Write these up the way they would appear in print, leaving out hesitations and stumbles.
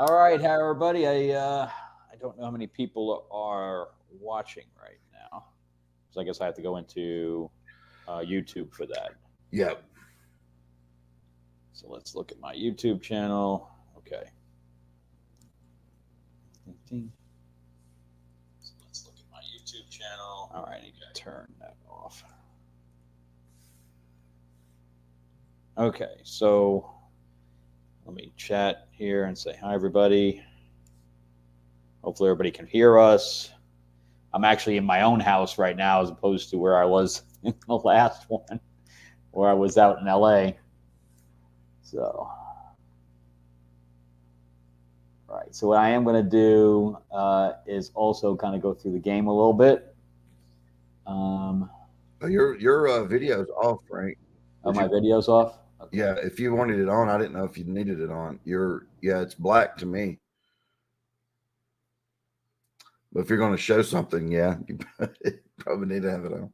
All right, hi everybody. I don't know how many people are watching right now, so I guess I have to go into YouTube for that. Yep. So let's look at my YouTube channel. Okay. So let's look at my YouTube channel. All right, I need to turn that off. Okay, so let me chat here and say hi everybody. Hopefully everybody can hear us. I'm actually in my own house right now as opposed to where I was in the last one, where I was out in LA. So, right. So what I am going to do is also kind of go through the game a little bit. Your video's off, Frank. Are Did my you? videos off? Okay. Yeah. If you wanted it on, I didn't know if you needed it on. It's black to me. But if you're going to show something, yeah, you probably need to have it on.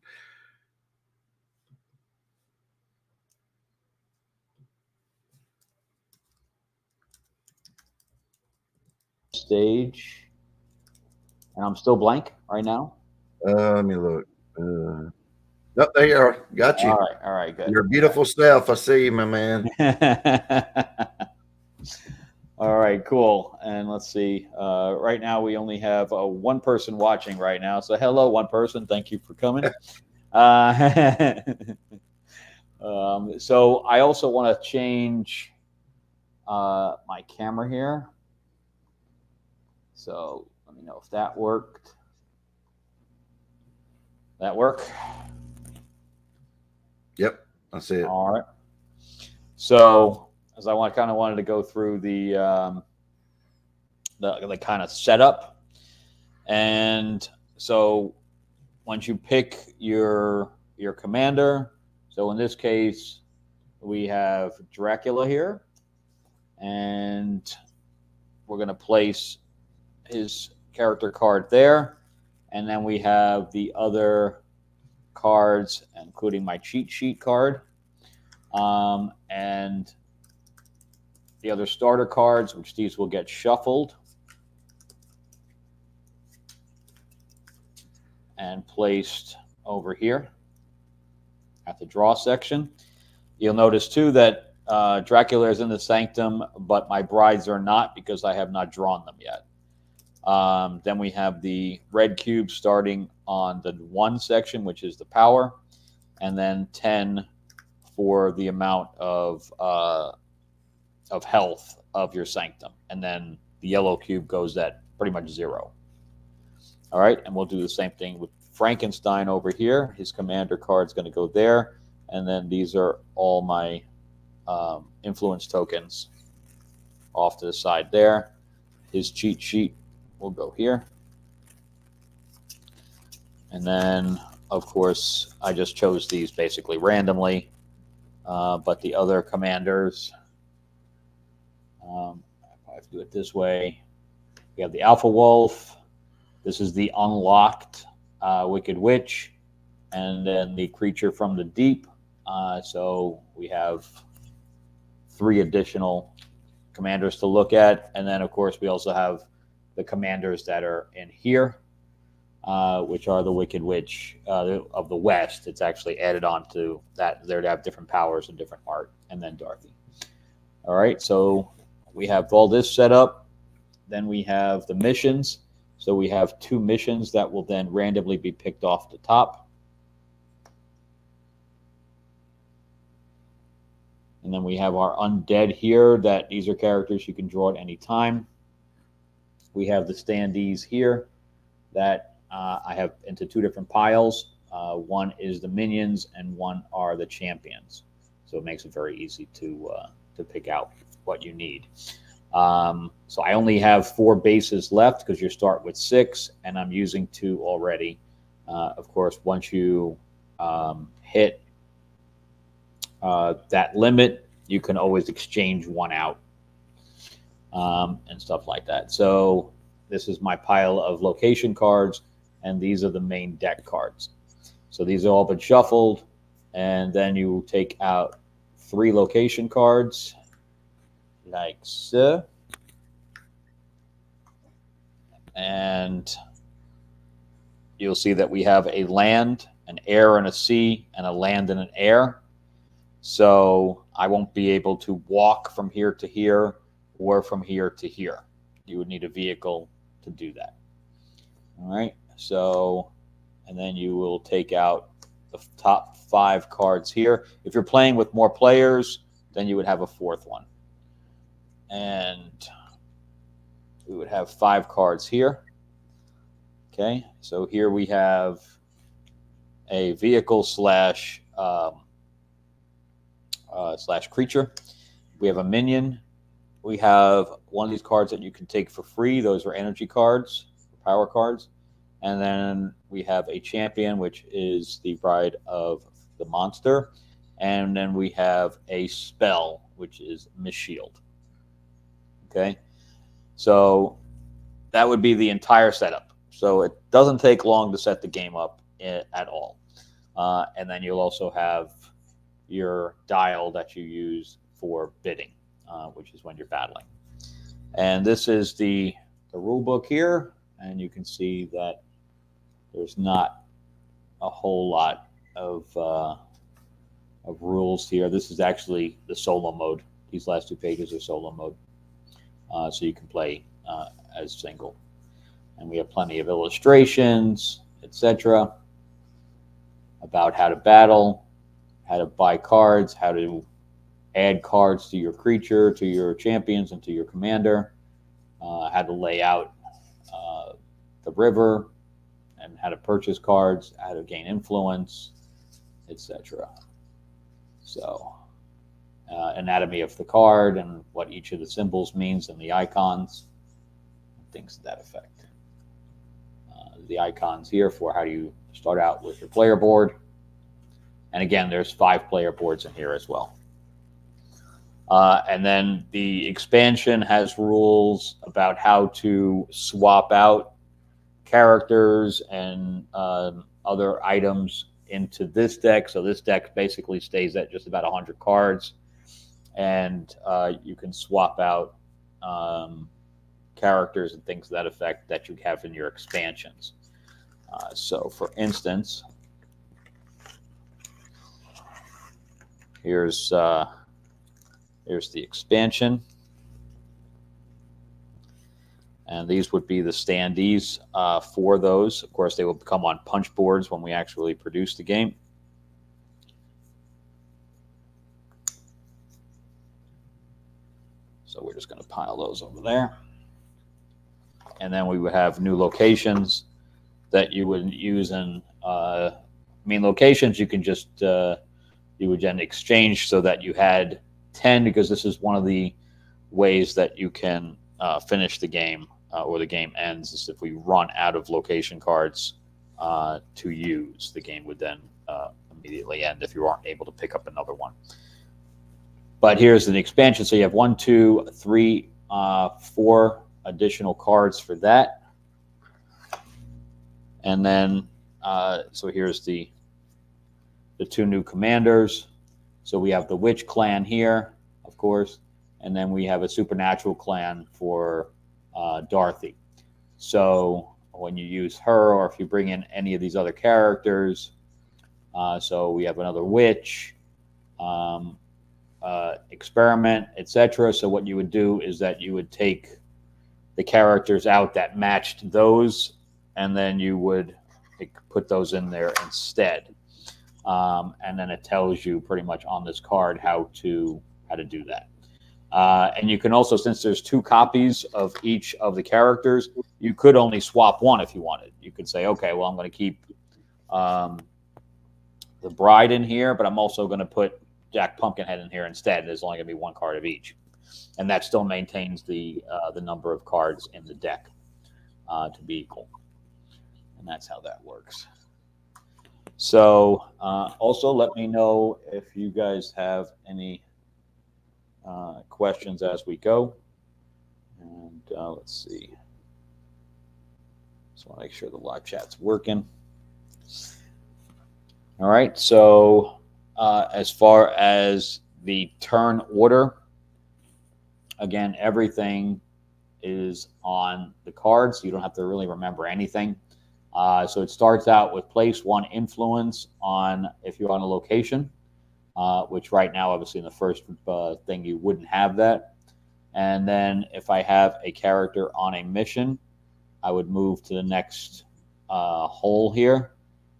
Stage. And I'm still blank right now. Let me look. Oh, there you are. Got you. All right, good. Your beautiful self. I see you, my man. All right, cool. And let's see. Right now, we only have one person watching right now. So, hello, one person. Thank you for coming. So, I also want to change my camera here. So, let me know if that worked. That work? Yep, I see it. All right. So, as I kind of wanted to go through the kind of setup, and so once you pick your commander, so in this case we have Dracula here, and we're going to place his character card there, and then we have the other cards, including my cheat sheet card, and the other starter cards, which these will get shuffled and placed over here at the draw section. You'll notice too that Dracula is in the sanctum, but my brides are not because I have not drawn them yet. Then we have the red cube starting on the 1 section, which is the power, and then 10 for the amount of health of your sanctum, and then the yellow cube goes at pretty much 0. All right, and we'll do the same thing with Frankenstein over here. His commander card is going to go there, and then these are all my influence tokens off to the side there. His cheat sheet will go here, and then of course I just chose these basically randomly, but the other commanders, I have to do it this way. We have the Alpha Wolf. This is the unlocked Wicked Witch, and then the Creature from the Deep. So we have 3 additional commanders to look at, and then of course we also have the commanders that are in here, which are the Wicked Witch of the West. It's actually added on to that there to have different powers and different art, and then Dorothy. All right, so we have all this set up. Then we have the missions. So we have 2 missions that will then randomly be picked off the top. And then we have our undead here, that these are characters you can draw at any time. We have the standees here that I have into 2 different piles. One is the minions and one are the champions. So it makes it very easy to pick out what you need. So I only have 4 bases left because you start with 6, and I'm using 2 already. Of course, once you hit that limit, you can always exchange 1 out and stuff like that. So this is my pile of location cards, and these are the main deck cards. So these have all been shuffled, and then you take out 3 location cards like so. and you'll see that we have a land, an air, and a sea, and a land and an air. So I won't be able to walk from here to here or from here to here. You would need a vehicle to do that. All right. So, and then you will take out the top 5 cards here. If you're playing with more players, then you would have a 4th one. And we would have 5 cards here. Okay. So here we have a vehicle slash creature. We have a minion. We have one of these cards that you can take for free. Those are energy cards, power cards. And then we have a champion, which is the bride of the monster. And then we have a spell, which is Mishield. Okay. So that would be the entire setup. So it doesn't take long to set the game up at all. And then you'll also have your dial that you use for bidding, which is when you're battling. And this is the rule book here, and you can see that there's not a whole lot of rules here. This is actually the solo mode. These last 2 pages are solo mode, so you can play as single. And we have plenty of illustrations, etc., about how to battle, how to buy cards, how to add cards to your creature, to your champions, and to your commander, how to lay out the river, and how to purchase cards, how to gain influence, etc. So, anatomy of the card and what each of the symbols means and the icons, things to that effect. The icons here for how you start out with your player board. And again, there's 5 player boards in here as well. And then the expansion has rules about how to swap out characters and other items into this deck. So this deck basically stays at just about 100 cards. And you can swap out characters and things to that effect that you have in your expansions. So for instance, here's the expansion, and these would be the standees for those. Of course, they will come on punch boards when we actually produce the game. So we're just going to pile those over there. And then we would have new locations that you would use in locations you can just you would then exchange so that you had 10, because this is one of the ways that you can finish the game or the game ends is if we run out of location cards to use. The game would then immediately end if you aren't able to pick up another one. But here's an expansion. So you have 1, 2, 3, 4 additional cards for that. And then, so here's the 2 new commanders. So we have the witch clan here, of course, and then we have a supernatural clan for Dorothy. So when you use her, or if you bring in any of these other characters, so we have another witch, experiment, etc. So what you would do is that you would take the characters out that matched those, and then you would put those in there instead. And then it tells you pretty much on this card how to do that. And you can also, since there's 2 copies of each of the characters, you could only swap one if you wanted. You could say, okay, well, I'm going to keep the bride in here, but I'm also going to put Jack Pumpkinhead in here instead. There's only going to be 1 card of each. And that still maintains the number of cards in the deck to be equal. And that's how that works. So also let me know if you guys have any questions as we go. And let's see. Just want to make sure the live chat's working. All right. So as far as the turn order, again, everything is on the card, so you don't have to really remember anything. So it starts out with place 1 influence on if you're on a location, which right now, obviously, in the first thing, you wouldn't have that. And then if I have a character on a mission, I would move to the next hole here.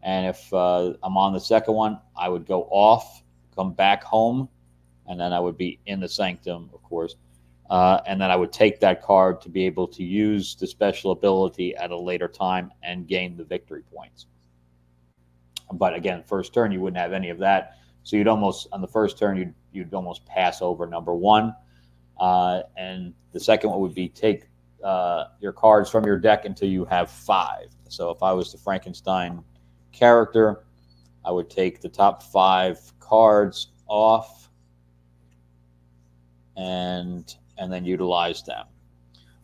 And if I'm on the second one, I would go off, come back home, and then I would be in the sanctum, of course. And then I would take that card to be able to use the special ability at a later time and gain the victory points. But again, first turn, you wouldn't have any of that. So you'd almost, on the first turn, you'd almost pass over number 1. And the second one would be take your cards from your deck until you have 5. So if I was the Frankenstein character, I would take the top 5 cards off and then utilize them.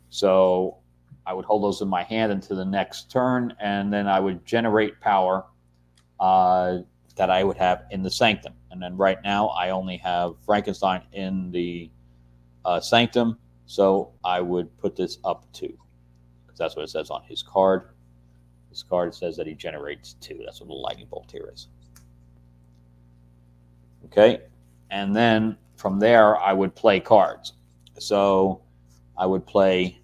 So I would hold those in my hand until the next turn, and then I would generate power that I would have in the sanctum. And then right now I only have Frankenstein in the sanctum, so I would put this up 2, because that's what it says on his card. His card says that he generates 2. That's what the lightning bolt here is. Okay, and then from there I would play cards. So I would play,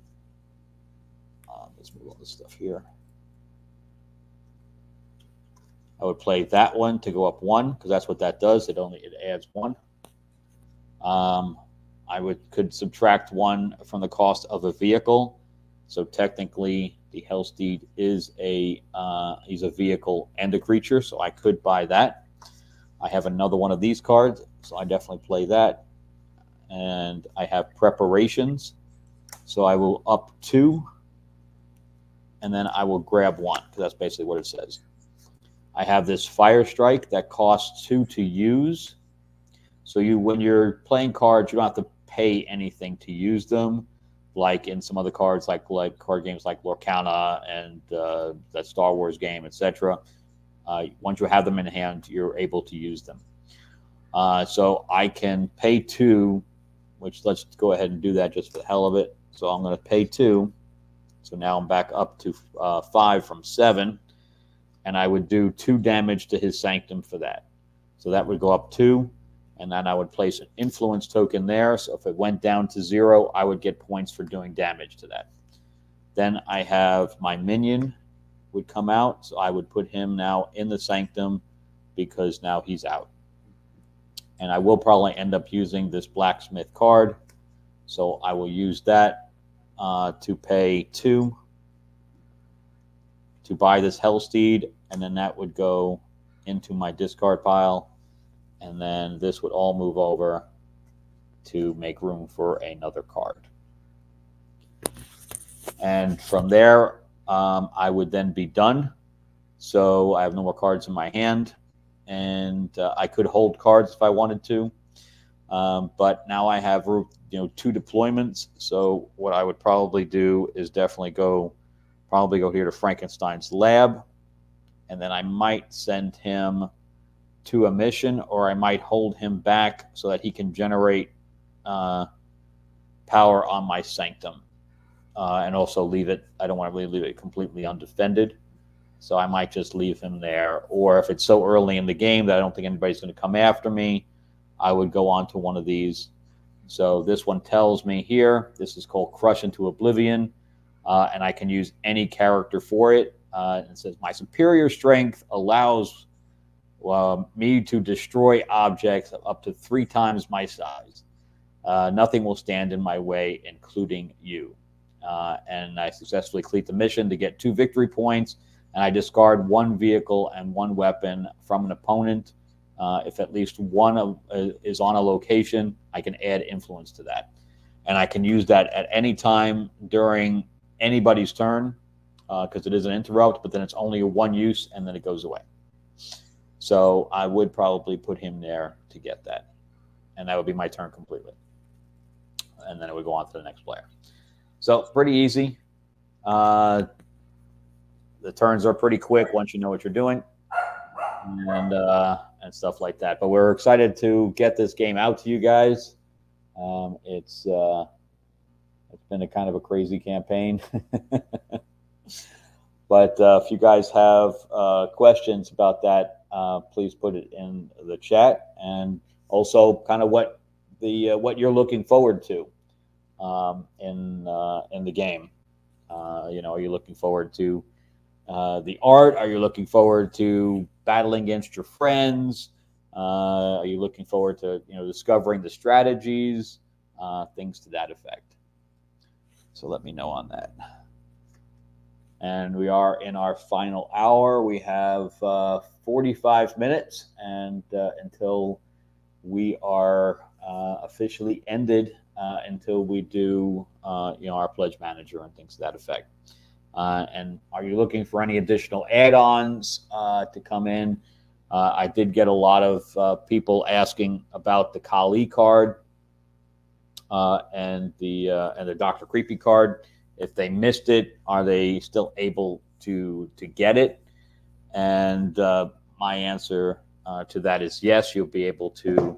let's move all this stuff here. I would play that one to go up 1, because that's what that does. It adds 1. I could subtract 1 from the cost of a vehicle. So technically, the Hellsteed is he's a vehicle and a creature, so I could buy that. I have another one of these cards, so I definitely play that. And I have preparations, so I will up 2, and then I will grab 1, because that's basically what it says. I have this Fire Strike that costs 2 to use. So when you're playing cards, you don't have to pay anything to use them, like in some other cards, like card games like Lorcana and that Star Wars game, etc. Once you have them in hand, you're able to use them. So I can pay 2, which let's go ahead and do that just for the hell of it. So I'm going to pay 2. So now I'm back up to 5 from 7. And I would do 2 damage to his sanctum for that. So that would go up 2. And then I would place an influence token there. So if it went down to 0, I would get points for doing damage to that. Then I have my minion would come out. So I would put him now in the sanctum, because now he's out. And I will probably end up using this blacksmith card. So I will use that to pay 2 to buy this Hellsteed. And then that would go into my discard pile. And then this would all move over to make room for another card. And from there, I would then be done. So I have no more cards in my hand. And I could hold cards if I wanted to. But now I have 2 deployments. So what I would probably do is definitely go here to Frankenstein's lab. And then I might send him to a mission, or I might hold him back so that he can generate power on my sanctum, and also leave it. I don't want to really leave it completely undefended, so I might just leave him there. Or if it's so early in the game that I don't think anybody's going to come after me, I would go on to one of these. So this one tells me here, this is called Crush into Oblivion, and I can use any character for it. It says my superior strength allows me to destroy objects up to 3 times my size. Nothing will stand in my way, including you. And I successfully complete the mission to get 2 victory points, and I discard 1 vehicle and 1 weapon from an opponent. If at least one is on a location, I can add influence to that. And I can use that at any time during anybody's turn, because it is an interrupt, but then it's only a 1 use, and then it goes away. So I would probably put him there to get that. And that would be my turn completely. And then it would go on to the next player. So pretty easy. The turns are pretty quick once you know what you're doing. And stuff like that. But we're excited to get this game out to you guys. It's It's been a kind of a crazy campaign. But if you guys have questions about that, please put it in the chat, and also kind of what you're looking forward to in the game. Are you looking forward to the art? Are you looking forward to battling against your friends? Are you looking forward to discovering the strategies, things to that effect? So let me know on that. And we are in our final hour. We have 45 minutes, and until we are officially ended, until we do our pledge manager and things to that effect. And are you looking for any additional add-ons to come in? I did get a lot of people asking about the Kali card and the Dr. Creepy card. If they missed it, are they still able to get it? And my answer to that is yes. You'll be able to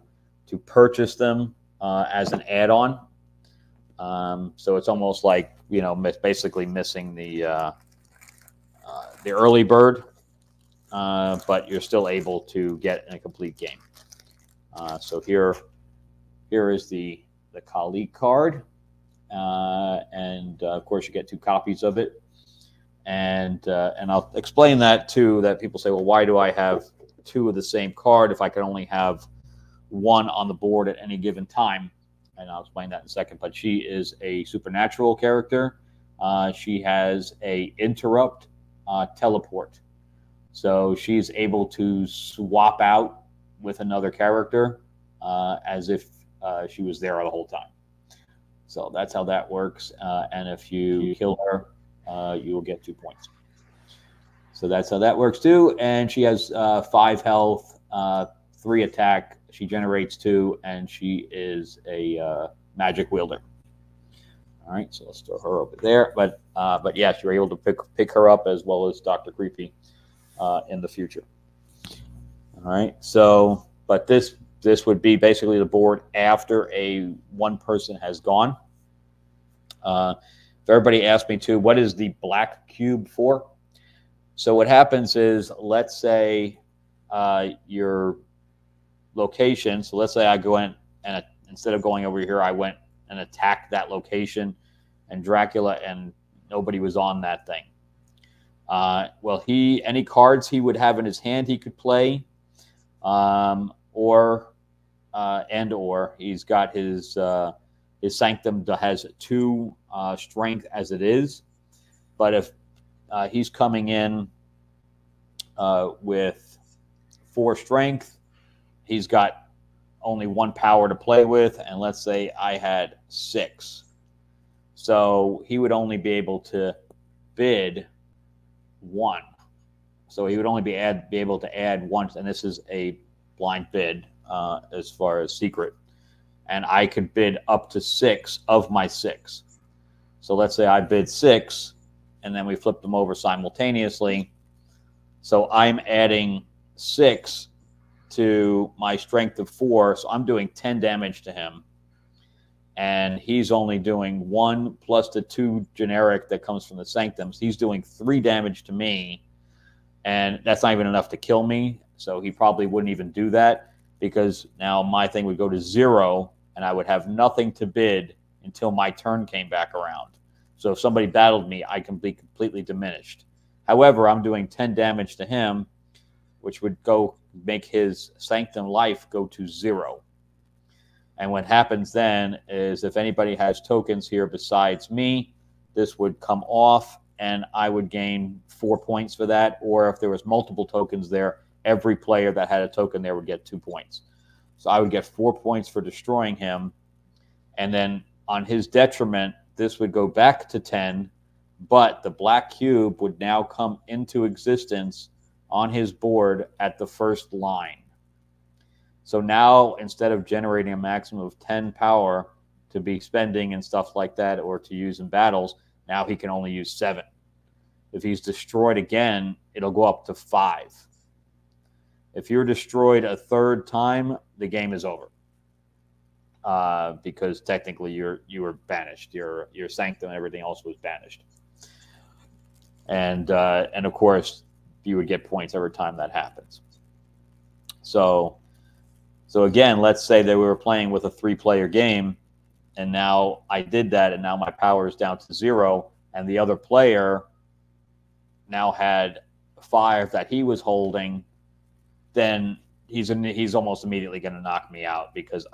purchase them as an add-on. So it's almost like basically missing the early bird, but you're still able to get in a complete game. So here is the Kali card. And of course you get 2 copies of it, and I'll explain that too. That people say, well, why do I have 2 of the same card if I can only have 1 on the board at any given time? And I'll explain that in a second. But she is a supernatural character. She has a interrupt teleport, so she's able to swap out with another character as if she was there the whole time. So that's how that works. And if you kill her, you will get 2 points. So that's how that works too. And she has 5 health, 3 attack. She generates 2, and she is a magic wielder. All right, so let's throw her over there. But yes, you're able to pick her up as well as Dr. Creepy in the future. All right. So, but this would be basically the board after one person has gone. If everybody asked me too, what is the black cube for? So what happens is, let's say your location. So let's say I go in, and instead of going over here, I went and attacked that location, and Dracula and nobody was on that thing. Well, any cards he would have in his hand he could play, or he's got his sanctum that has 2 strength as it is. But if he's coming in with 4 strength, he's got only 1 power to play with, and let's say I had 6. So he would only be able to bid 1. So he would only be able to add 1, and this is a blind bid as far as secret. And I could bid up to 6 of my 6. So let's say I bid 6, and then we flip them over simultaneously. So I'm adding 6 to my strength of 4, so I'm doing 10 damage to him. And he's only doing 1 plus the 2 generic that comes from the sanctums. He's doing 3 damage to me, and that's not even enough to kill me. So he probably wouldn't even do that, because now my thing would go to 0, and I would have nothing to bid until my turn came back around. So if somebody battled me, I can be completely diminished. However, I'm doing 10 damage to him, which would make his sanctum life go to 0. And what happens then is, if anybody has tokens here besides me, this would come off, and I would gain 4 points for that. Or if there was multiple tokens there, every player that had a token there would get 2 points. So I would get 4 points for destroying him. And then on his detriment, this would go back to 10, but the black cube would now come into existence on his board at the first line. So now, instead of generating a maximum of 10 power to be spending and stuff like that, or to use in battles, now he can only use 7. If he's destroyed again, it'll go up to 5. If you're destroyed a 3rd time, the game is over. because technically you were banished. Your sanctum and everything else was banished. And of course, you would get points every time that happens. So again, let's say that we were playing with a 3-player game, and now I did that, and now my power is down to 0, and the other player now had 5 that he was holding. Then he's almost immediately going to knock me out because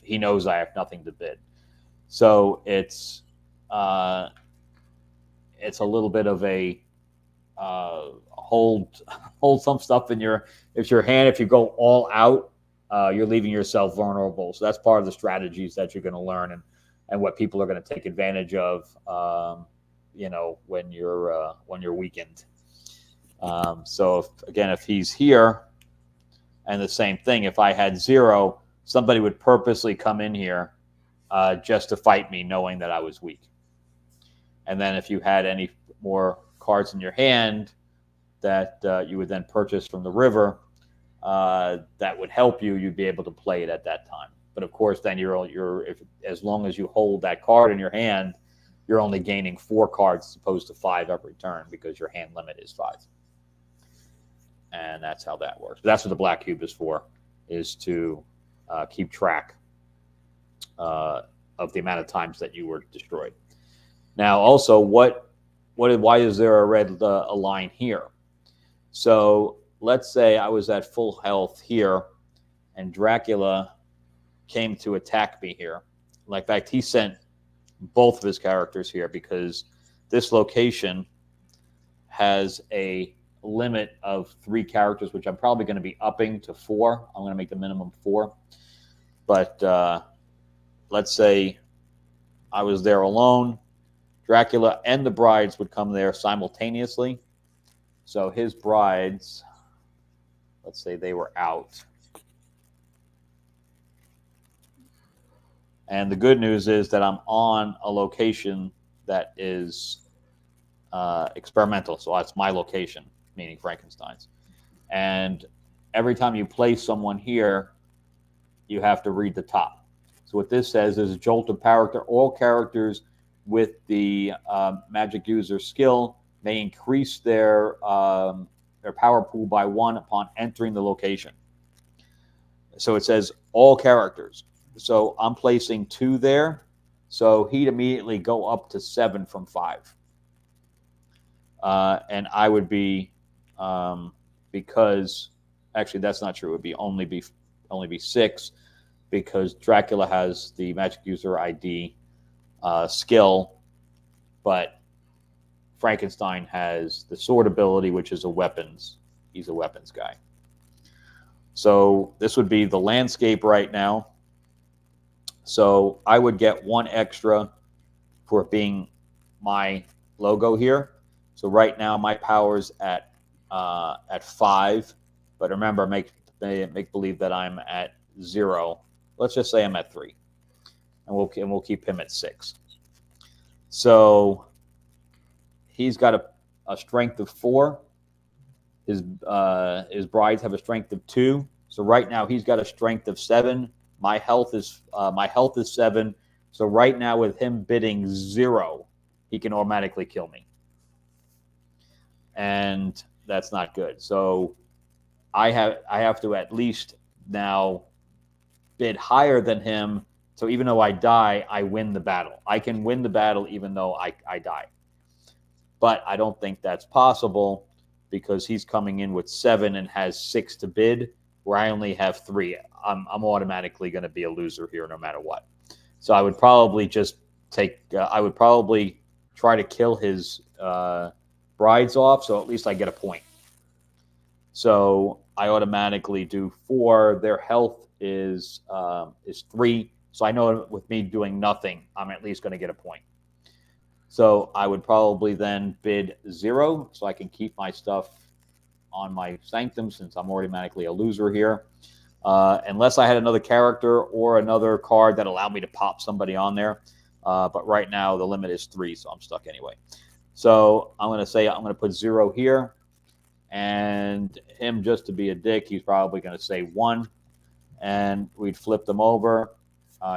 he knows I have nothing to bid. So it's a little bit of a hold some stuff in your hand. If you go all out, you're leaving yourself vulnerable. So that's part of the strategies that you're going to learn and what people are going to take advantage of. When you're weakened. So if he's here, and the same thing, if I had 0, somebody would purposely come in here just to fight me, knowing that I was weak. And then if you had any more cards in your hand that you would then purchase from the river, that would help you. You'd be able to play it at that time. But of course, then as long as you hold that card in your hand, you're only gaining 4 cards as opposed to 5 every turn because your hand limit is 5. And that's how that works. That's what the black cube is for, is to keep track of the amount of times that you were destroyed. Now, also, why is there a red a line here? So let's say I was at full health here, and Dracula came to attack me here. In fact, he sent both of his characters here because this location has a limit of 3 characters, which I'm probably going to be upping to 4. I'm going to make the minimum 4. But let's say I was there alone. Dracula and the brides would come there simultaneously. So his brides, let's say they were out. And the good news is that I'm on a location that is experimental. So that's my location, meaning Frankenstein's. And every time you place someone here, you have to read the top. So what this says is a jolt of power to all characters with the magic user skill may increase their power pool by 1 upon entering the location. So it says all characters. So I'm placing 2 there. So he'd immediately go up to 7 from 5. And I would be, because actually that's not true. It would only be 6 because Dracula has the magic user ID skill, but Frankenstein has the sword ability, which is he's a weapons guy. So this would be the landscape right now. So I would get 1 extra for being my logo here. So right now my power's at 5, but remember, make believe that I'm at 0. Let's just say I'm at 3, and we'll keep him at 6. So he's got a strength of 4. His brides have a strength of 2. So right now he's got a strength of 7. My health is 7. So right now with him bidding 0, he can automatically kill me, and that's not good. So I have to at least now bid higher than him. So even though I die, I win the battle. I can win the battle even though I die. But I don't think that's possible because he's coming in with 7 and has 6 to bid, where I only have 3. I'm automatically going to be a loser here no matter what. So I would probably I would probably try to kill his brides off, so at least I get a point. So I automatically do 4. Their health is 3. So I know with me doing nothing, I'm at least going to get a point. So I would probably then bid 0 so I can keep my stuff on my sanctum since I'm automatically a loser here. Unless I had another character or another card that allowed me to pop somebody on there. But right now the limit is 3, so I'm stuck anyway. So I'm going to put 0 here. And him, just to be a dick, he's probably going to say 1. And we'd flip them over.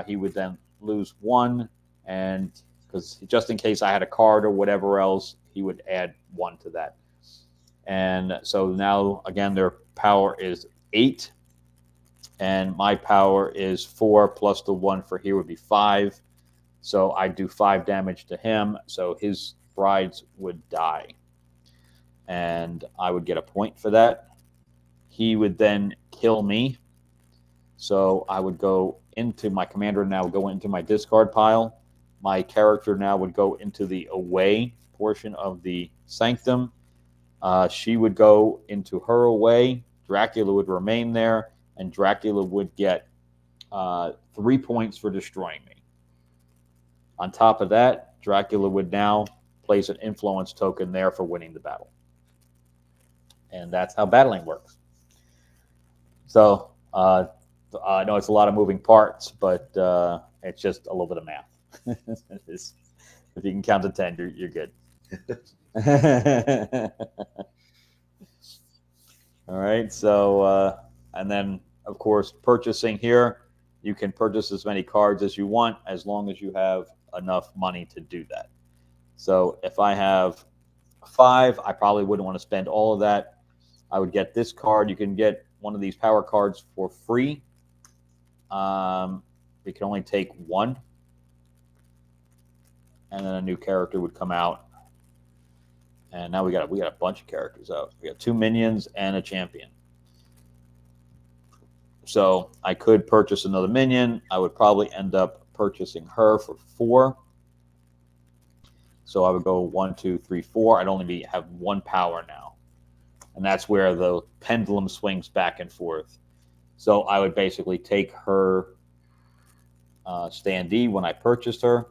he would then lose 1, and because just in case I had a card or whatever else, he would add 1 to that. And so now, again, their power is 8, and my power is 4 plus the 1 for here would be 5. So I do 5 damage to him, so his brides would die. And I would get a point for that. He would then kill me. So I would go into my commander now, go into my discard pile. My character now would go into the away portion of the sanctum. She would go into her away. Dracula would remain there, and Dracula would get 3 points for destroying me. On top of that, Dracula would now place an influence token there for winning the battle. And that's how battling works. So I know it's a lot of moving parts, but it's just a little bit of math. If you can count to 10, you're good. All right. So, and then, of course, purchasing here, you can purchase as many cards as you want as long as you have enough money to do that. So if I have 5, I probably wouldn't want to spend all of that. I would get this card. You can get one of these power cards for free. You can only take 1. And then a new character would come out. And now we got a bunch of characters out. We got 2 minions and a champion. So I could purchase another minion. I would probably end up purchasing her for 4. So I would go 1, 2, 3, 4. I'd only have 1 power now. And that's where the pendulum swings back and forth. So I would basically take her standee when I purchased her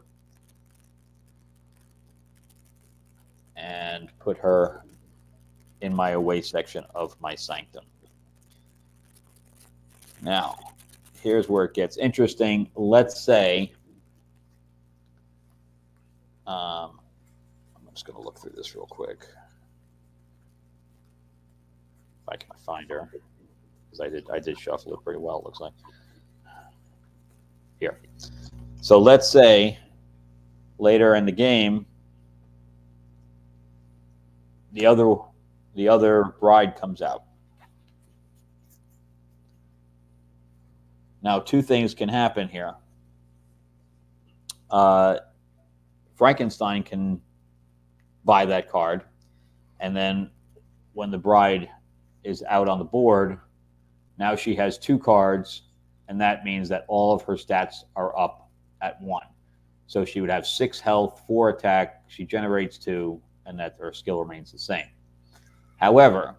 and put her in my away section of my sanctum. Now, here's where it gets interesting. Let's say, I'm just going to look through this real quick. If I can find her, because I did shuffle it pretty well, it looks like. Here. So let's say later in the game, the other bride comes out. Now, 2 things can happen here. Frankenstein can buy that card, and then when the bride is out on the board, now she has 2 cards, and that means that all of her stats are up at 1. So she would have 6 health, 4 attack, she generates 2, and that her skill remains the same. However,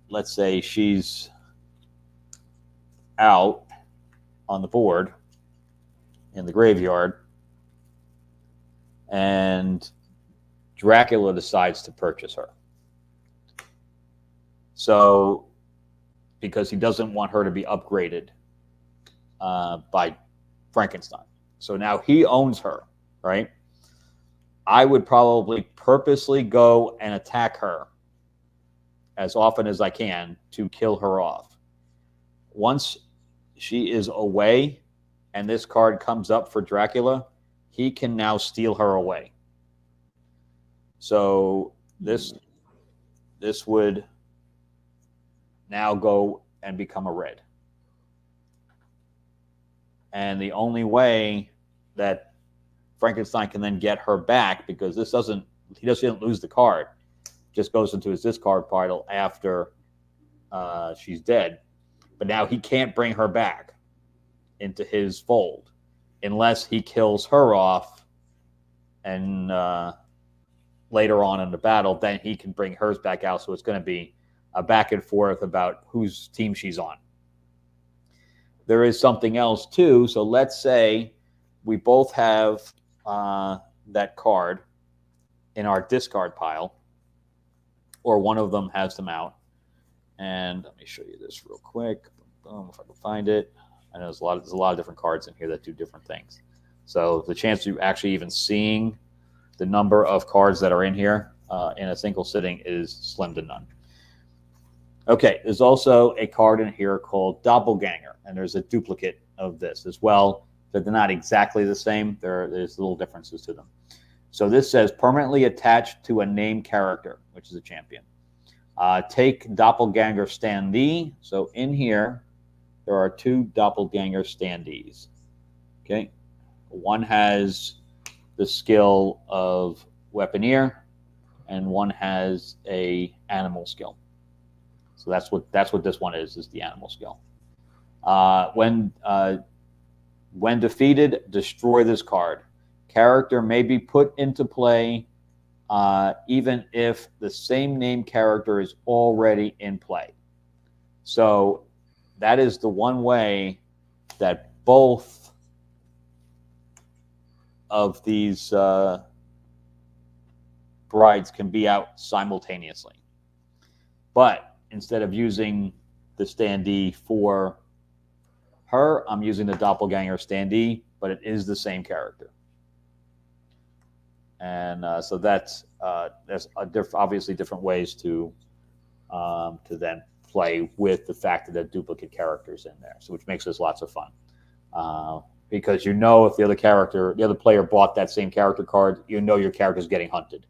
let's say she's out on the board in the graveyard, and Dracula decides to purchase her. So, because he doesn't want her to be upgraded by Frankenstein. So now he owns her, right? I would probably purposely go and attack her as often as I can to kill her off. Once she is away and this card comes up for Dracula, he can now steal her away. So this would now go and become a red. And the only way that Frankenstein can then get her back, because he doesn't lose the card, just goes into his discard pile after she's dead. But now he can't bring her back into his fold unless he kills her off, and later on in the battle, then he can bring hers back out. So it's going to be a back and forth about whose team she's on. There is something else too. So let's say we both have that card in our discard pile, or one of them has them out. And let me show you this real quick. Boom, if I can find it. I know there's a lot of different cards in here that do different things. So the chance of you actually even seeing the number of cards that are in here in a single sitting is slim to none. Okay, there's also a card in here called Doppelganger, and there's a duplicate of this as well, but they're not exactly the same. There's little differences to them. So this says permanently attached to a named character, which is a champion. Take Doppelganger standee. So in here, there are 2 Doppelganger standees. Okay, one has the skill of Weaponeer, and one has a animal skill. So that's what this one is the animal skill. When defeated, destroy this card. Character may be put into play even if the same name character is already in play. So that is the one way that both of these brides can be out simultaneously. But instead of using the standee for her, I'm using the Doppelganger standee, but it is the same character. And so there's obviously different ways to then play with the fact that there are duplicate characters in there, so which makes this lots of fun. Because if the other player bought that same character card, your character's getting hunted.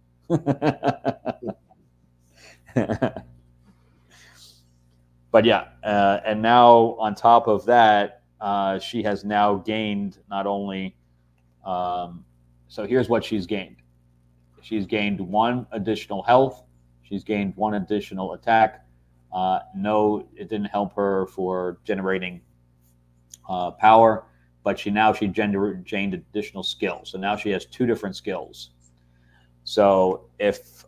But yeah, and now on top of that, she has now gained not only. So here's what she's gained. She's gained 1 additional health. She's gained 1 additional attack. No, it didn't help her for generating power, but she gained additional skills. So now she has 2 different skills. So if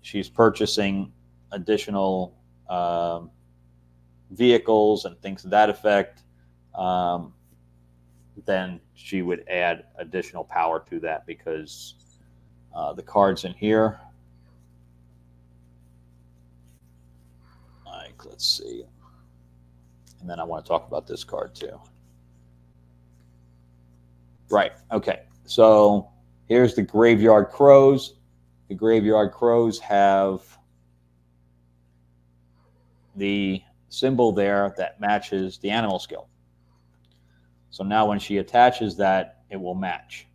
she's purchasing additional vehicles and things to that effect, then she would add additional power to that, because the cards in here, let's see, and then I want to talk about this card too. Right, okay, so here's the Graveyard Crows. The Graveyard Crows have the symbol there that matches the animal skill. So now when she attaches that, it will match.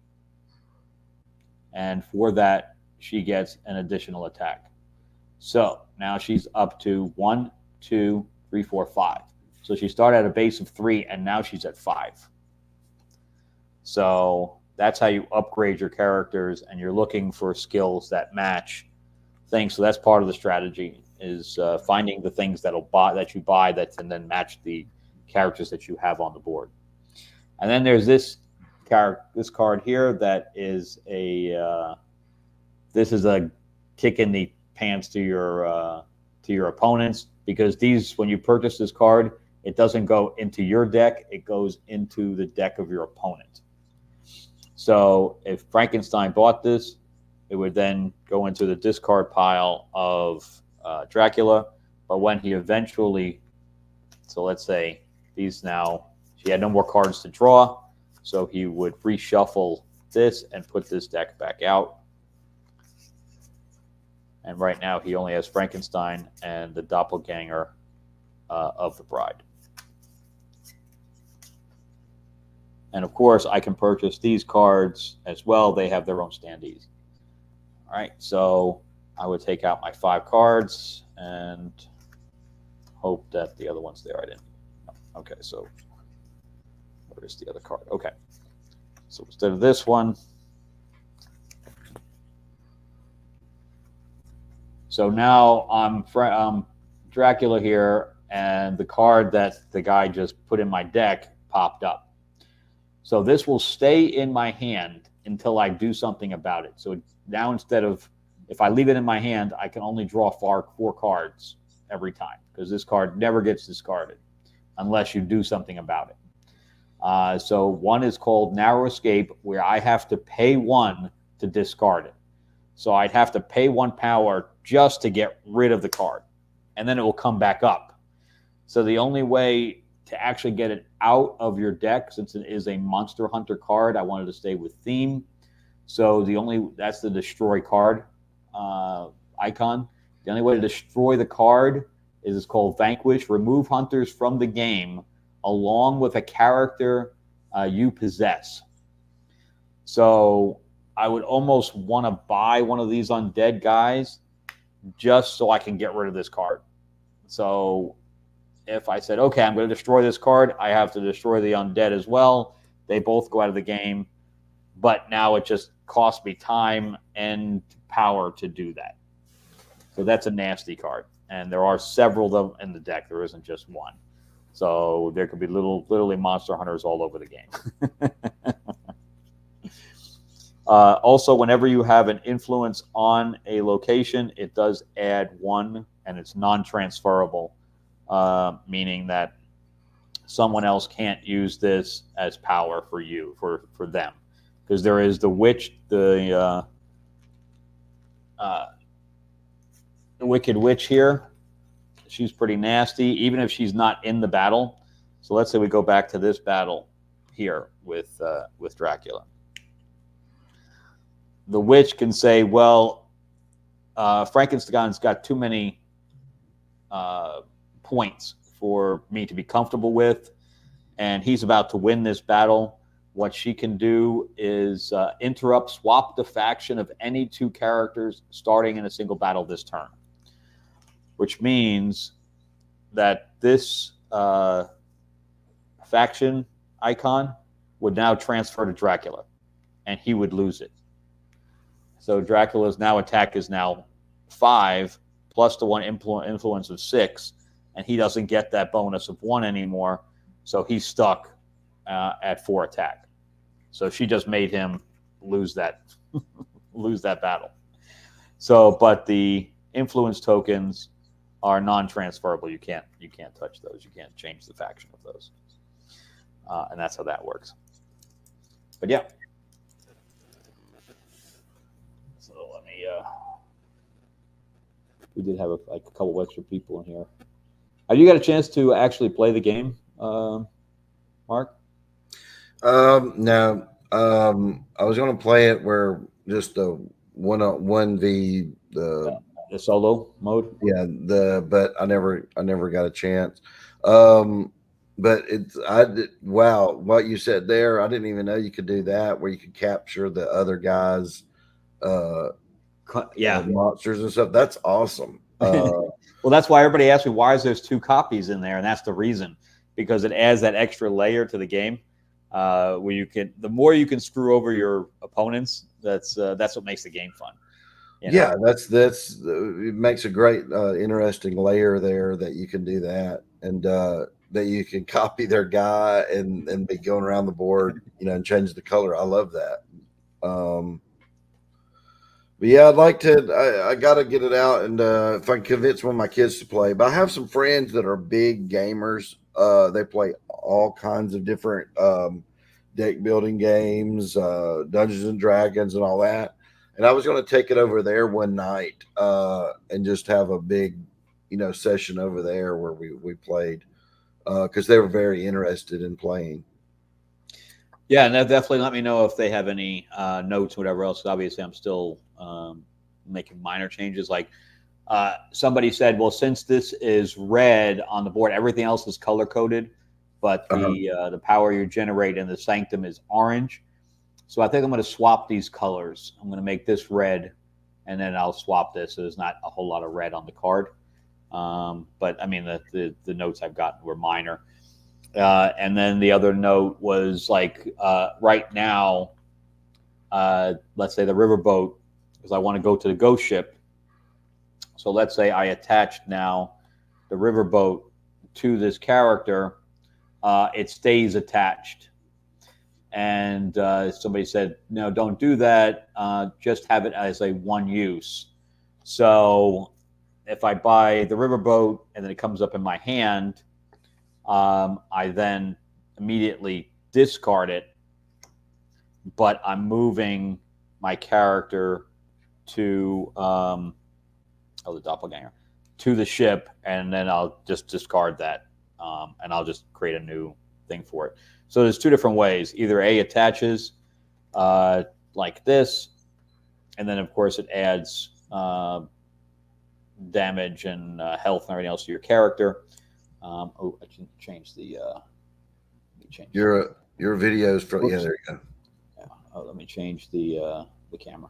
And for that, she gets an additional attack. So now she's up to 1, 2, 3, 4, 5. So she started at a base of 3, and now she's at 5. So that's how you upgrade your characters, and you're looking for skills that match things. So that's part of the strategy, is finding the things that you buy that can then match the characters that you have on the board. And then there's this card here that is a kick in the pants to your opponents, because when you purchase this card, it doesn't go into your deck, it goes into the deck of your opponent. So if Frankenstein bought this, it would then go into the discard pile of Dracula. But when he eventually, so let's say he had no more cards to draw, so he would reshuffle this and put this deck back out. And right now he only has Frankenstein and the Doppelganger of the Bride. And of course, I can purchase these cards as well. They have their own standees. All right, so I would take out my 5 cards and hope that the other one's there. I didn't. Okay, so where's the other card? Okay, so instead of this one, so now I'm Dracula here, and the card that the guy just put in my deck popped up. So this will stay in my hand until I do something about it. So now instead of, if I leave it in my hand, I can only draw 4 cards every time, because this card never gets discarded unless you do something about it. So one is called Narrow Escape, where I have to pay 1 to discard it. So I'd have to pay 1 power just to get rid of the card, and then it will come back up. So the only way to actually get it out of your deck, since it is a Monster Hunter card, I wanted to stay with theme. So that's the destroy card icon. The only way to destroy the card is it's called Vanquish. Remove hunters from the game along with a character you possess. So I would almost want to buy one of these undead guys just so I can get rid of this card. So if I said, okay, I'm going to destroy this card, I have to destroy the undead as well. They both go out of the game. But now it just costs me time and power to do that. So that's a nasty card. And there are several of them in the deck. There isn't just one. So there could be literally monster hunters all over the game. Also, whenever you have an influence on a location, it does add 1, and it's non-transferable, meaning that someone else can't use this as power for you, for them. Because there is the witch, the Wicked Witch here. She's pretty nasty, even if she's not in the battle. So let's say we go back to this battle here with Dracula. The witch can say, well, Frankenstein's got too many points for me to be comfortable with, and he's about to win this battle. What she can do is swap the faction of any 2 characters starting in a single battle this turn, which means that this faction icon would now transfer to Dracula, and he would lose it. So Dracula's attack is now 5 plus the 1 influence of 6, and he doesn't get that bonus of 1 anymore, so he's stuck at 4 attack. So she just made him lose that battle. So, but the influence tokens are non-transferable. You can't touch those. You can't change the faction of those, and that's how that works. But yeah. So let me. We did have a couple extra people in here. Have you got a chance to actually play the game, Mark? No. I was going to play it where just the 1v the solo mode. Yeah, but I never got a chance. But wow, what you said there, I didn't even know you could do that, where you could capture the other guys monsters and stuff. That's awesome. Well, that's why everybody asks me, why is there's 2 copies in there? And that's the reason, because it adds that extra layer to the game, where you can, the more you can screw over your opponents, that's what makes the game fun. You know? Yeah, that's it makes a great interesting layer there, that you can do that, and that you can copy their guy and be going around the board, and change the color. I love that. But yeah, I'd like to. I got to get it out, and if I can convince one of my kids to play. But I have some friends that are big gamers. They play all kinds of different deck building games, Dungeons and Dragons, and all that. And I was going to take it over there one night and just have a big, session over there where we played, because they were very interested in playing. Yeah, and definitely let me know if they have any notes, whatever else. Obviously, I'm still making minor changes. Like somebody said, well, since this is red on the board, everything else is color coded, but the power you generate in the Sanctum is orange. So I think I'm going to swap these colors. I'm going to make this red, and then I'll swap this so there's not a whole lot of red on the card. But I mean, the notes I've gotten were minor. And then the other note was like right now, let's say the riverboat, because I want to go to the ghost ship. So let's say I attached now the riverboat to this character. It stays attached. And somebody said, no, don't do that. Just have it as a one use. So if I buy the riverboat and then it comes up in my hand, I then immediately discard it, but I'm moving my character to the doppelganger to the ship, and then I'll just discard that, and I'll just create a new thing for it. So there's 2 different ways. Either A, attaches like this, and then of course it adds damage and health and everything else to your character. Oh, I can change the. Change Your videos from Whoops. yeah, there you go. Yeah. Oh, let me change the camera.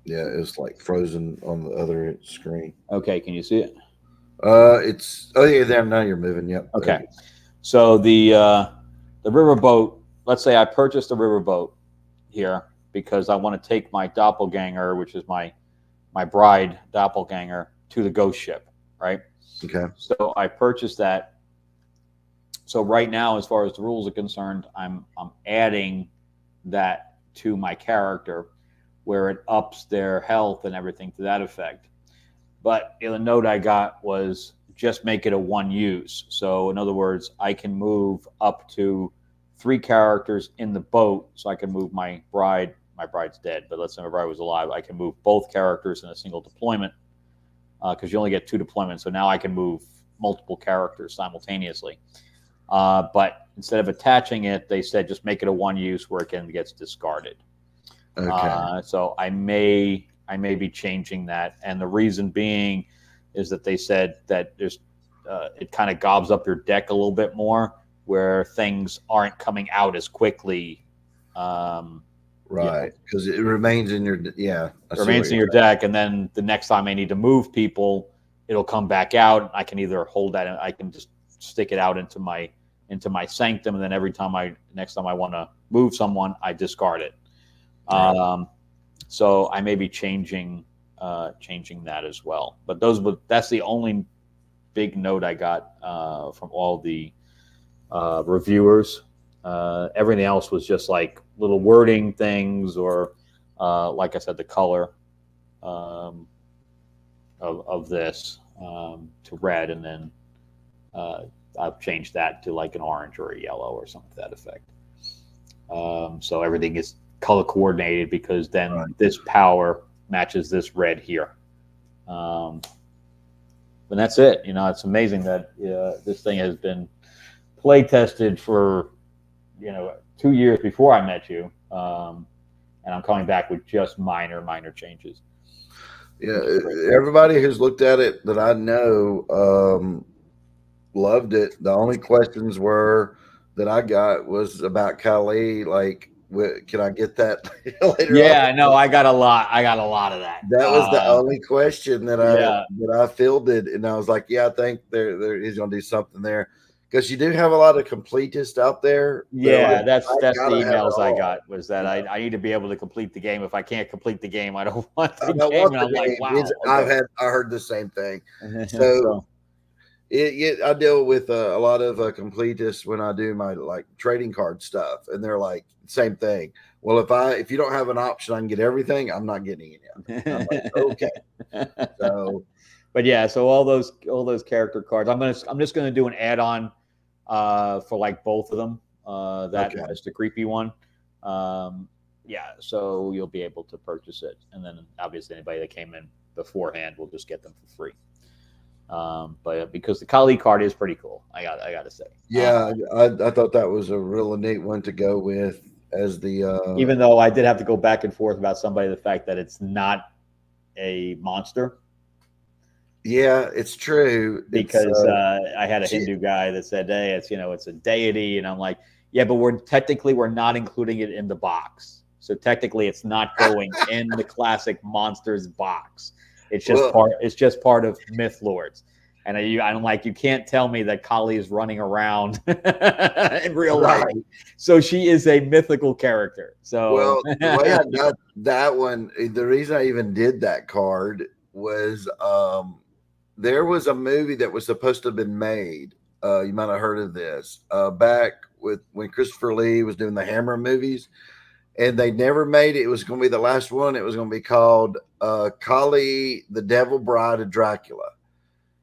Yeah, it's like frozen on the other screen. Okay, can you see it? It's yeah, there now you're moving. Yep. Okay. So the riverboat. Let's say I purchased a riverboat here because I want to take my doppelganger, which is my bride doppelganger, to the ghost ship, right? Okay. So I purchased that. So right now, as far as the rules are concerned, I'm adding that to my character, where it ups their health and everything to that effect. But the note I got was just make it a one use. So in other words, I can move up to 3 characters in the boat. So I can move my bride. My bride's dead, but let's say my bride was alive. I can move both characters in a single deployment because you only get 2 deployments. So now I can move multiple characters simultaneously. But instead of attaching it, they said just make it a one use where it gets discarded. Okay. So I may be changing that, and the reason being is that they said that there's it kind of gobs up your deck a little bit more, where things aren't coming out as quickly. Right, because it remains in your it remains in your deck, and then the next time I need to move people, it'll come back out. I can either hold that, and I can just stick it out into my sanctum, and then next time I want to move someone, I discard it. Right. So I may be changing that as well. But that's the only big note I got from all the reviewers. Everything else was just like little wording things, or like I said, the color of this to red, and then I've changed that to like an orange or a yellow or something to that effect. So everything is color coordinated, because then this power matches this red here. And that's it. It's amazing that this thing has been play tested for 2 years before I met you, and I'm coming back with just minor changes. Yeah, everybody who's looked at it that I know loved it. The only questions that I got was about Kali, like, can I get that later? Yeah, no, I got a lot of that. That was the only question that I fielded, and I was like, yeah, I think there he's gonna do something there, because you do have a lot of completists out there. Yeah, like, that's the emails I got, was that I need to be able to complete the game. If I can't complete the game, I don't want the game. And I'm like, wow. Okay. I heard the same thing. So I deal with a lot of completists when I do my like trading card stuff, and they're like, same thing. Well, if you don't have an option, I can get everything. I'm not getting it. I'm like, okay. So, but yeah, so all those character cards, I'm just gonna do an add-on for like both of them. That's the creepy one. Yeah, so you'll be able to purchase it, and then obviously anybody that came in beforehand will just get them for free. But because the Kali card is pretty cool, I got to say. Yeah, I thought that was a really neat one to go with, as the even though I did have to go back and forth about the fact that it's not a monster. Yeah, it's true. Because I had a Hindu guy that said, hey, it's a deity, and I'm like, yeah, but we're not including it in the box. So technically it's not going in the classic monsters box. It's just part of Mythlords. And I'm like, you can't tell me that Kali is running around in real life. So she is a mythical character. So the way I got that one, the reason I even did that card was there was a movie that was supposed to have been made. You might have heard of this back when Christopher Lee was doing the Hammer movies, and they never made it. It was going to be the last one. It was going to be called Kali, the Devil Bride of Dracula.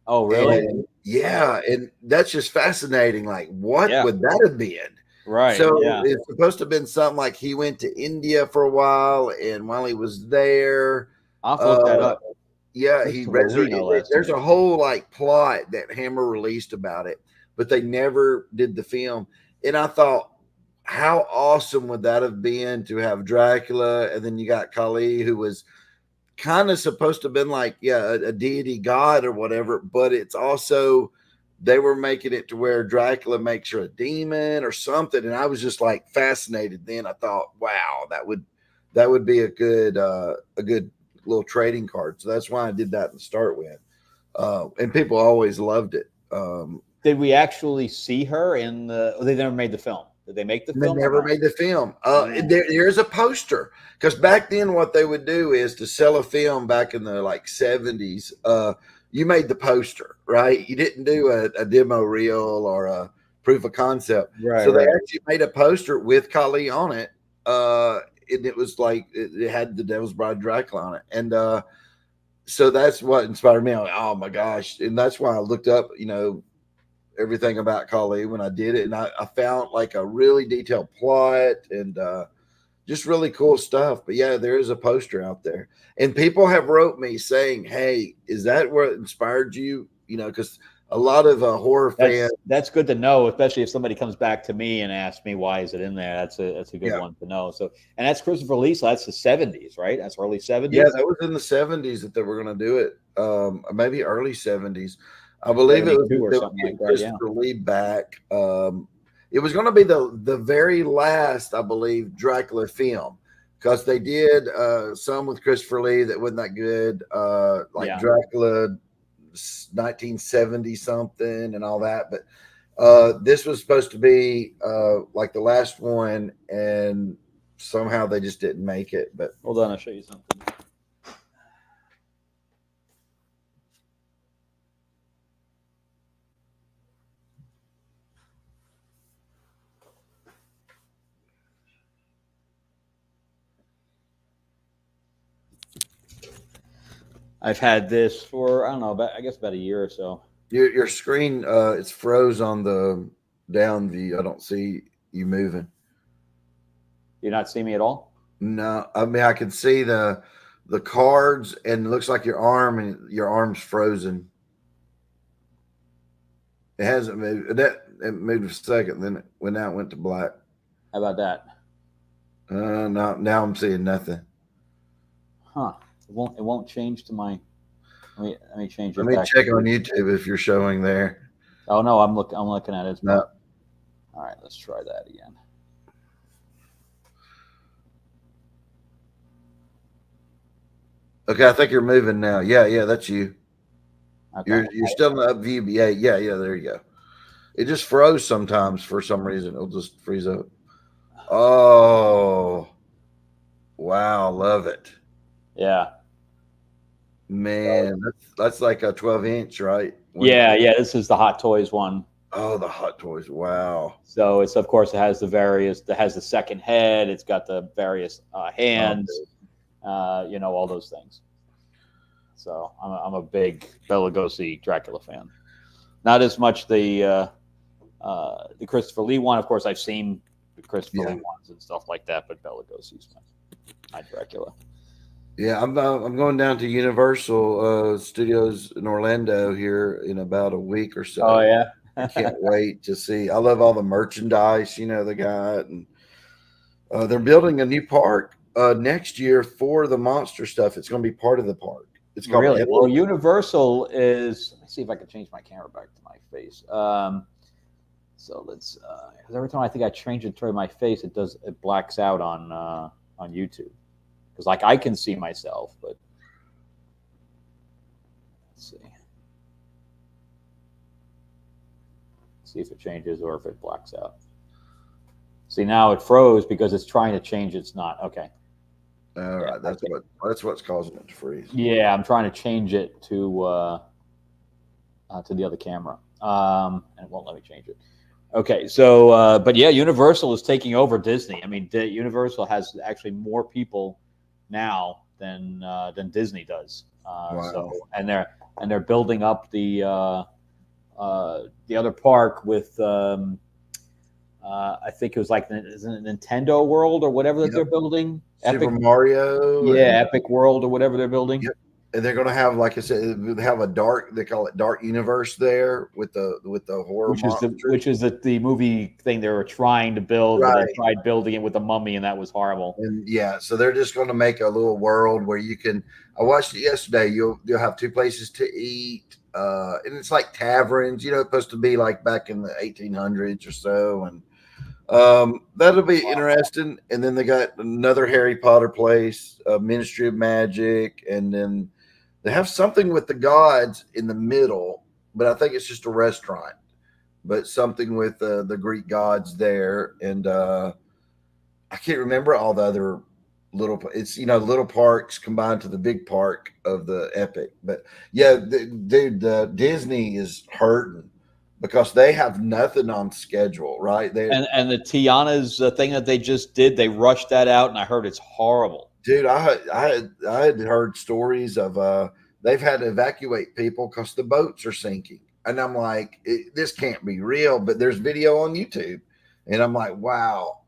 Oh, really? And, yeah, and that's just fascinating. Like, what would that have been? Right. So it's supposed to have been something like he went to India for a while, and while he was there, I'll look that up. Yeah, there's a whole like plot that Hammer released about it, but they never did the film. And I thought, how awesome would that have been to have Dracula, and then you got Kali, who was kind of supposed to have been like, yeah, a deity god or whatever, but it's also they were making it to where Dracula makes her a demon or something, and I was just like fascinated. Then I thought, wow, that would be a good little trading card. So that's why I did that to start with, and people always loved it. Did we actually see her in the? Oh, they never made the film. Did they make the They film? never made the film. Yeah. There's a poster because back then what they would do is to sell a film back in the like 70s. You made the poster, right? You didn't do a demo reel or a proof of concept. Right, So they right. actually made a poster with Kali on it. And it was like it had the Devil's Bride Dracula on it. And so that's what inspired me. I'm like, oh my gosh. And that's why I looked up, everything about Kali when I did it. And I found like a really detailed plot and just really cool stuff. But yeah, there is a poster out there. And people have wrote me saying, hey, is that what inspired you? Because a lot of horror fans. That's good to know, especially if somebody comes back to me and asks me why is it in there. That's a good one to know. So, and that's Christopher Lee. So that's the 70s, right? That's early 70s. Yeah, that was in the 70s that they were going to do it. Maybe early 70s. I believe it was or something like that, Christopher Lee back. It was going to be the very last, I believe, Dracula film because they did some with Christopher Lee that wasn't that good, Dracula 1970 something and all that. But this was supposed to be like the last one, and somehow they just didn't make it. But hold on, I'll show you something. I've had this for I don't know, I guess about a year or so. Your screen it's froze on the down view. I don't see you moving. You not see me at all? No, I mean I can see the cards and it looks like your arm's frozen. It hasn't moved. It moved a second, then it went to black. How about that? Now I'm seeing nothing. Huh. It won't change to my. Let me change it. Let me check on YouTube if you're showing there. Oh no, I'm looking at it. No. All right, let's try that again. Okay, I think you're moving now. Yeah, that's you. Okay. You're still in the up view. Yeah. There you go. It just froze sometimes for some reason. It'll just freeze up. Oh, wow, love it. Yeah. Man, that's like a 12-inch, right? Yeah. This is the Hot Toys one. Oh, the Hot Toys! Wow. So it's of course it has the second head. It's got the various hands. All those things. So I'm a big Bela Lugosi Dracula fan. Not as much the Christopher Lee one. Of course, I've seen the Christopher Lee ones and stuff like that, but Bela Lugosi's my Dracula. Yeah, I'm going down to Universal Studios in Orlando here in about a week or so. Oh yeah, I can't wait to see. I love all the merchandise they got, and they're building a new park next year for the monster stuff. It's going to be part of the park. It's called really well. Universal is. Let me see if I can change my camera back to my face. So let's. Because every time I think I change it to my face, it blacks out on YouTube. Because like I can see myself, but let's see if it changes or if it blacks out. See, now it froze because it's trying to change. It's not okay. All right, that's what's causing it to freeze. Yeah, I'm trying to change it to the other camera, and it won't let me change it. Okay, so but yeah, Universal is taking over Disney. I mean, Universal has actually more people now than Disney does. Wow. So and they're building up the other park with. I think it was like isn't it Nintendo World or whatever that they're building. Super Mario. Yeah, Epic World or whatever they're building. Yep. and they're going to have, like I said, they have a dark. They call it dark universe there with the horror monster. which is the movie thing they were trying to build, where they Right. tried building it with the Mummy, and that was horrible. And yeah, so they're just going to make a little world where you can. I watched it yesterday. You'll have two places to eat, and it's like taverns. You know, it's supposed to be like back in the 1800s or so, and that'll be interesting. And then they got another Harry Potter place, Ministry of Magic, and then they have something with the gods in the middle, but I think it's just a restaurant. But something with the Greek gods there, and I can't remember all the other little. It's little parks combined to the big park of the Epic. But yeah, dude, Disney is hurting because they have nothing on schedule, right? And the Tiana's thing that they just did, they rushed that out, and I heard it's horrible. Dude, I had heard stories of they've had to evacuate people because the boats are sinking, and I'm like, this can't be real. But there's video on YouTube, and I'm like, wow.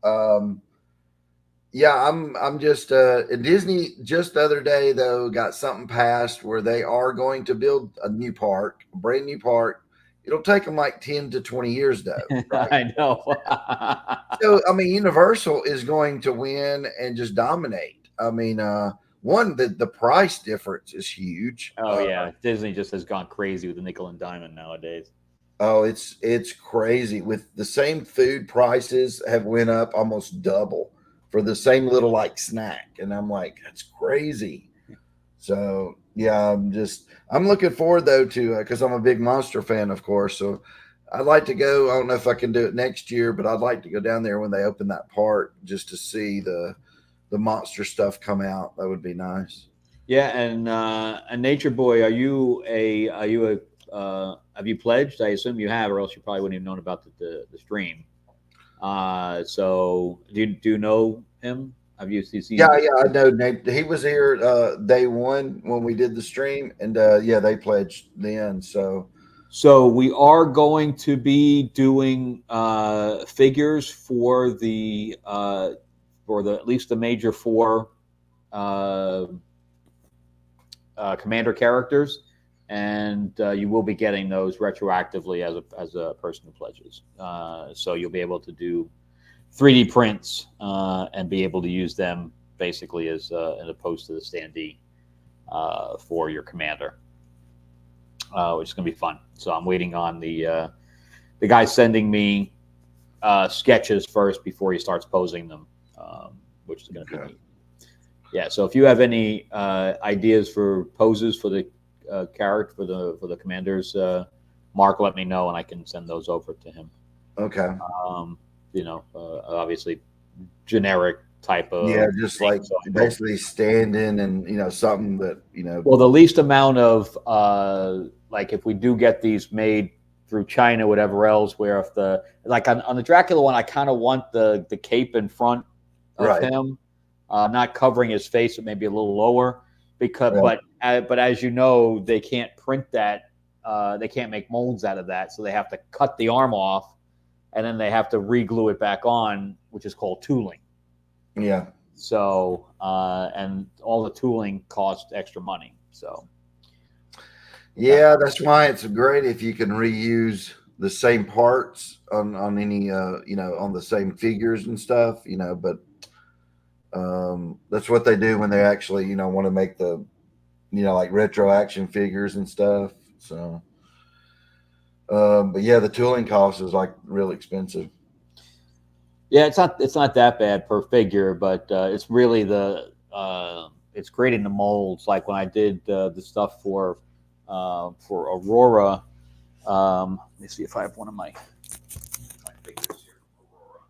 Yeah, I'm just Disney just the other day though got something passed where they are going to build a new park, a brand new park. It'll take them like 10 to 20 years though, right? I know. So I mean Universal is going to win and just dominate. I mean one the price difference is huge. Oh yeah, Disney just has gone crazy with the nickel and diamond nowadays. Oh, it's crazy. With the same food, prices have went up almost double for the same little like snack, and I'm like, that's crazy. So yeah, I'm looking forward though to because I'm a big monster fan, of course. So I'd like to go. I don't know if I can do it next year, but I'd like to go down there when they open that park just to see the monster stuff come out. That would be nice. Yeah, and Nature Boy, have you pledged? I assume you have, or else you probably wouldn't have known about the stream. So do you know him? Have you seen? Yeah, yeah, I know. Nate. He was here day one when we did the stream, and yeah, they pledged then. So So we are going to be doing figures for the at least the major four uh, commander characters, and you will be getting those retroactively as a person who pledges. So you'll be able to do 3D prints and be able to use them basically as opposed to the standee for your commander, which is going to be fun. So I'm waiting on the guy sending me sketches first before he starts posing them, which is going to be neat. Yeah. So if you have any ideas for poses for the character for the commanders, Mark, let me know and I can send those over to him. okay, Obviously generic type of just thing. like So basically standing and something that well, the least amount of like if we do get these made through China, whatever else, where if the like on the Dracula one, I kind of want the cape in front of right. him, not covering his face, but maybe a little lower. Because, Right. but as you know, they can't print that. They can't make molds out of that, so they have to cut the arm off, and then they have to re-glue it back on, which is called tooling. Yeah. So, and all the tooling costs extra money. So, Yeah, that's why it's great if you can reuse the same parts on any on the same figures and stuff, but that's what they do when they actually want to make the like retro action figures and stuff. So but yeah, the tooling cost is like really expensive. yeah, it's not that bad per figure, but it's really it's creating the molds. Like when I did the stuff for Aurora. Let me see if I have one of my figures here. Aurora.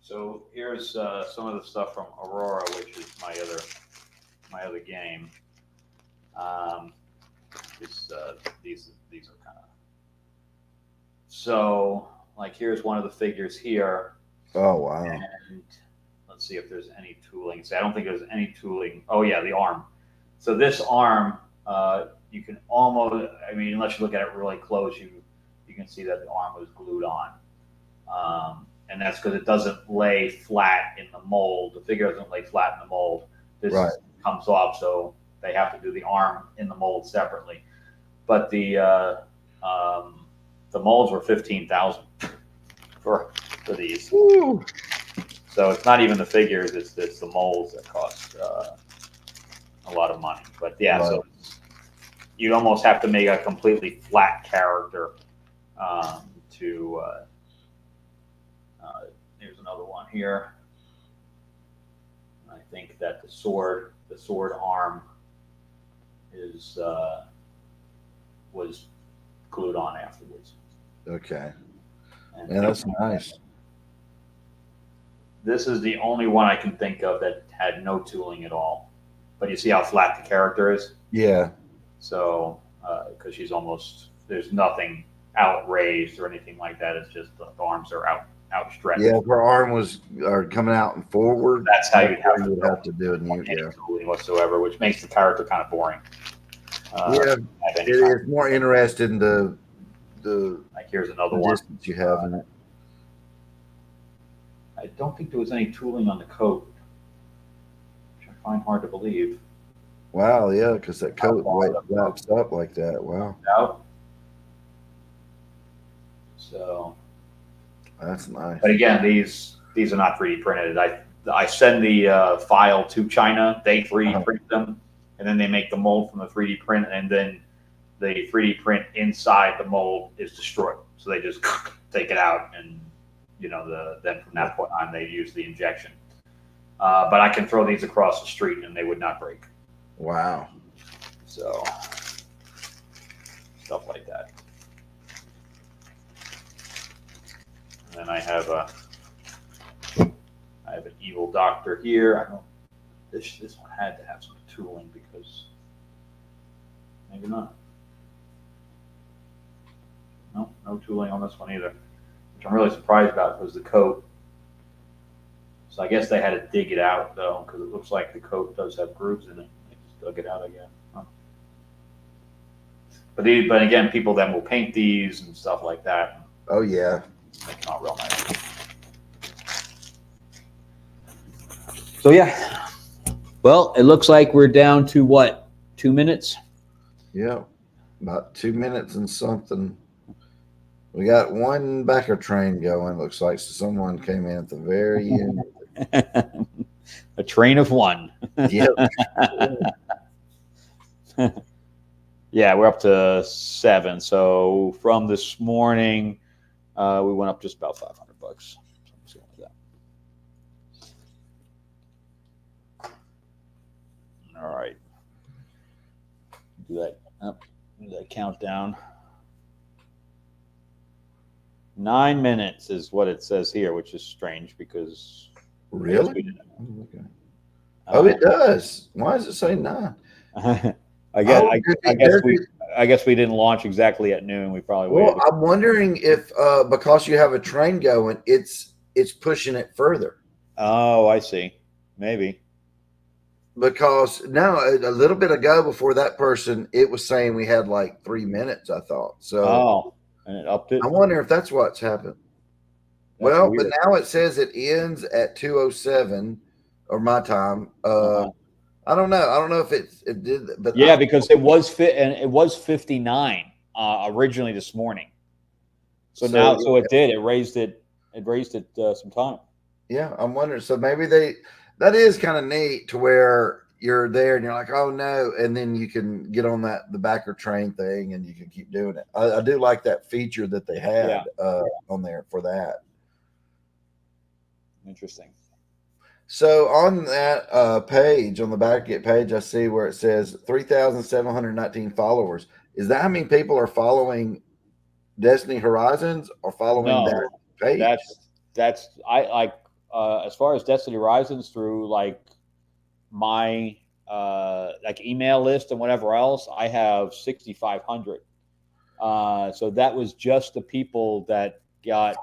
So here's some of the stuff from Aurora, which is my other game. These are kind of so like here's one of the figures here. Oh wow! And let's see if there's any tooling. So I don't think there's any tooling. Oh yeah, the arm. So this arm you can almost, I mean, unless you look at it really close, you can see that the arm was glued on. And that's because it doesn't lay flat in the mold. The figure doesn't lay flat in the mold. This Right. comes off, so they have to do the arm in the mold separately. But the molds were 15,000 for these. Woo. So it's not even the figures; it's the molds that cost a lot of money. But yeah, Right. so you'd almost have to make a completely flat character to. Here's another one here. I think that the sword arm is was glued on afterwards. Okay. And Yeah, that's nice. this is the only one I can think of that had no tooling at all. But you see how flat the character is? Yeah. So, because she's almost, there's nothing outraised or anything like that. It's just the arms are outstretched. Yeah, if her arm was coming out and forward, That's how you'd have to do it. any tooling whatsoever, which makes the character kind of boring. Yeah, it is more interesting the like here's another one. distance you have in it. I don't think there was any tooling on the coat, which I find hard to believe. Wow, yeah, because that coat wraps up like that. Wow, Out. So, that's nice. but again, these are not 3D printed. I send the file to China. They 3D print them, and then they make the mold from the 3D print, and then the 3D print inside the mold is destroyed. So they just take it out, and then from that point on, they use the injection. But I can throw these across the street, and they would not break. Wow. So stuff like that. And then I have an evil doctor here. I don't. This one had to have some tooling because maybe not. No tooling on this one either, which I'm really surprised about because the coat. So I guess they had to dig it out though, because it looks like the coat does have grooves in it. They just dug it out again. Huh. But again, people then will paint these and stuff like that. Oh yeah. Make it all real nice. So yeah. Well, it looks like we're down to what, 2 minutes? Yeah, about 2 minutes and something. We got one backer train going. Looks like someone came in at the very end. A train of one. Yep. Yeah, we're up to 7. So from this morning, we went up just about $500. Something like that. All right. Do that countdown. 9 minutes is what it says here, which is strange because Really? Okay. Oh, it does. Why does it say 9? I guess we didn't launch exactly at noon. We probably waited. Well, I'm wondering if because you have a train going, it's pushing it further. Oh, I see. Maybe. Because now a little bit ago before that person, it was saying we had like 3 minutes, I thought. So and it upped it. I wonder if that's what's happened. That's well, weird. But now it says it ends at 2:07 or my time. I don't know. I don't know if it did, but yeah, because it was 59 originally this morning. So now it did. It raised it some time. Yeah, I'm wondering. So maybe that is kind of neat to where you're there and you're like, oh no, and then you can get on the backer train thing and you can keep doing it. I do like that feature that they had on there for that. Interesting. So on that page, on the Backget page, I see where it says 3,719 followers. Is that how many people are following Destiny Horizons or following that page? That's I like as far as Destiny Horizons through like my like email list and whatever else, I have 6,500. So that was just the people that got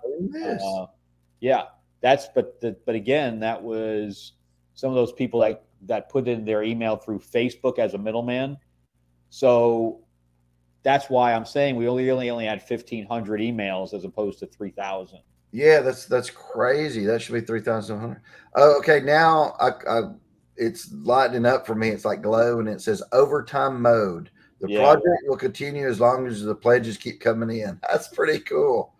but again, that was some of those people that put in their email through Facebook as a middleman. So that's why I'm saying we only had 1,500 emails as opposed to 3,000. Yeah, that's crazy. That should be 3,100. Oh, okay. Now it's lightening up for me. It's like glow, and it says overtime mode. The Yeah. project will continue as long as the pledges keep coming in. That's pretty cool.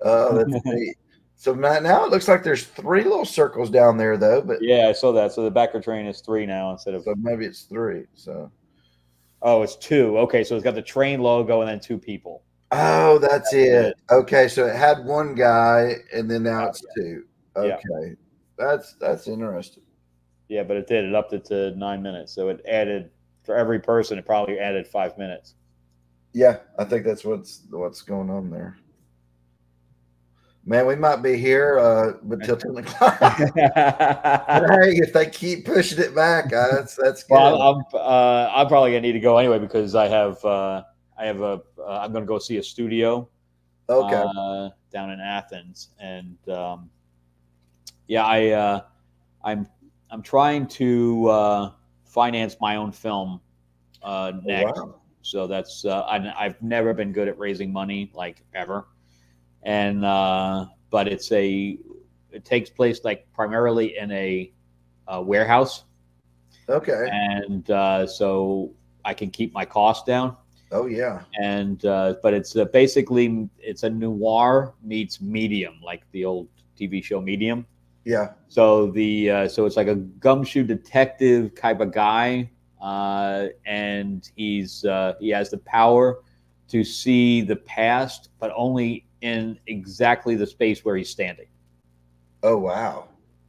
That's neat. So now it looks like there's 3 little circles down there though, but Yeah, I saw that. So the backer train is 3 now instead of. so maybe it's 3. So Oh, it's 2. Okay, so it's got the train logo and then 2 people. oh, that's it. Okay, so it had 1 guy, and then now it's 2. Yeah. Okay, that's interesting. Yeah, but it did. It upped it to 9 minutes. So it added for every person. It probably added 5 minutes. Yeah, I think that's what's going on there. Man, we might be here until 10 o'clock. Hey, if they keep pushing it back, that's good. Well, I'm probably gonna need to go anyway because I'm gonna go see a studio. Okay. Down in Athens, and yeah, I'm trying to finance my own film next. Wow. So that's I've never been good at raising money like ever, and but it takes place like primarily in a warehouse, Okay. and so I can keep my costs down. Oh yeah. And but it's basically it's a noir meets Medium, like the old TV show Medium. Yeah. So so it's like a gumshoe detective type of guy, and he has the power to see the past, but only in exactly the space where he's standing. Oh wow.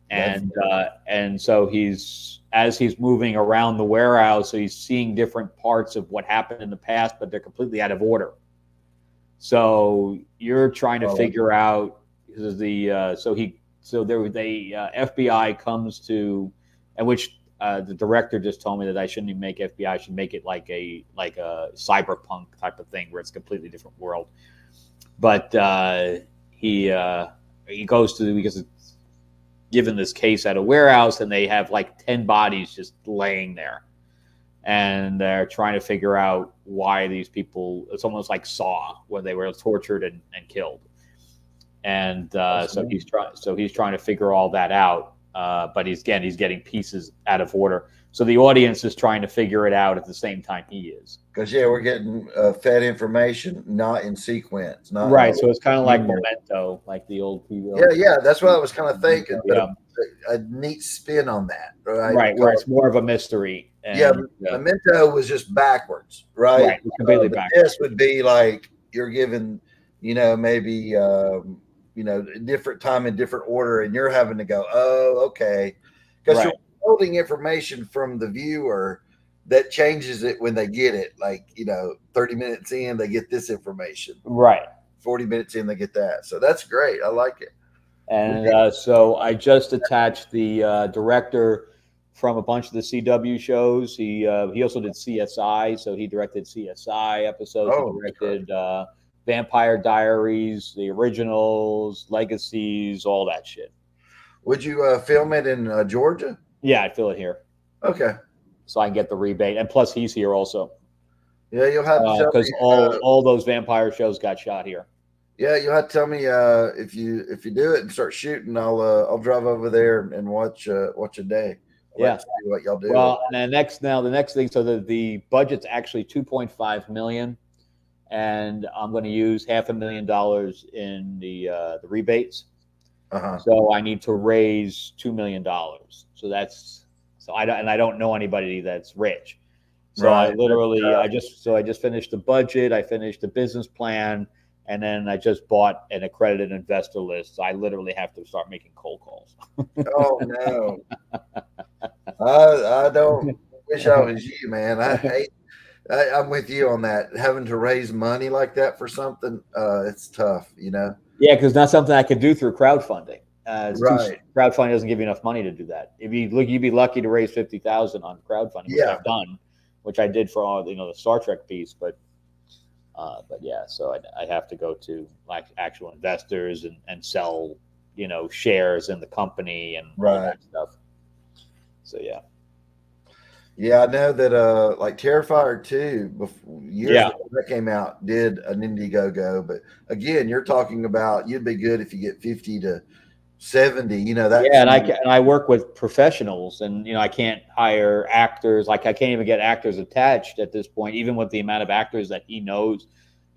And so as he's moving around the warehouse, so he's seeing different parts of what happened in the past, but they're completely out of order. So you're trying to figure out because FBI comes to, and which the director just told me that I shouldn't even make FBI. I should make it like a cyberpunk type of thing where it's a completely different world. But he goes to because it's given this case at a warehouse, and they have like 10 bodies just laying there, and they're trying to figure out why these people. It's almost like Saw, where they were tortured and killed. And so he's trying to figure all that out. But he's getting pieces out of order. So the audience is trying to figure it out at the same time he is. Because we're getting fed information, not in sequence, not right. So it's kind of like Memento, like the old TV. Yeah. That's what I was kind of thinking. But a neat spin on that, right? Right, where it's more of a mystery. And, Memento was just backwards, right? Right, completely backwards. This would be like you're given, maybe different time in different order, and you're having to go, oh, okay, because you're holding information from the viewer that changes it when they get it. Like 30 minutes in, they get this information. Right. 40 minutes in, they get that. So that's great. I like it. And so I just attached the director from a bunch of the CW shows. He also did CSI, so he directed CSI episodes. Oh, he directed Vampire Diaries, the originals, Legacies, all that shit. Would you film it in Georgia? Yeah, I'd film it here. Okay. So I can get the rebate, and plus he's here also. Yeah, you'll have to because all those vampire shows got shot here. Yeah, you'll have to tell me if you do it and start shooting. I'll drive over there and watch a day. Yeah, see what y'all do. Well, and the next thing, so the budget's actually $2.5 million, and I'm going to use $500,000 in the rebates. So I need to raise $2 million. So I don't know anybody that's rich. So I just finished the budget. I finished the business plan. And then I just bought an accredited investor list. So I literally have to start making cold calls. Oh, no. I don't wish I was you, man. I'm with you on that. Having to raise money like that for something, it's tough, Yeah, because it's not something I could do through crowdfunding. Crowdfunding doesn't give you enough money to do that. If you'd be lucky to raise $50,000 on crowdfunding, which I've done, which I did for all the Star Trek piece, but yeah, so I have to go to like actual investors and sell, shares in the company and all that stuff. So yeah. Yeah, I know that like Terrifier 2 before, years Yeah. before that came out did an Indiegogo, but again, you're talking about you'd be good if you get 50 to 70, Yeah, that's and I work with professionals, and I can't hire actors. Like I can't even get actors attached at this point, even with the amount of actors that he knows.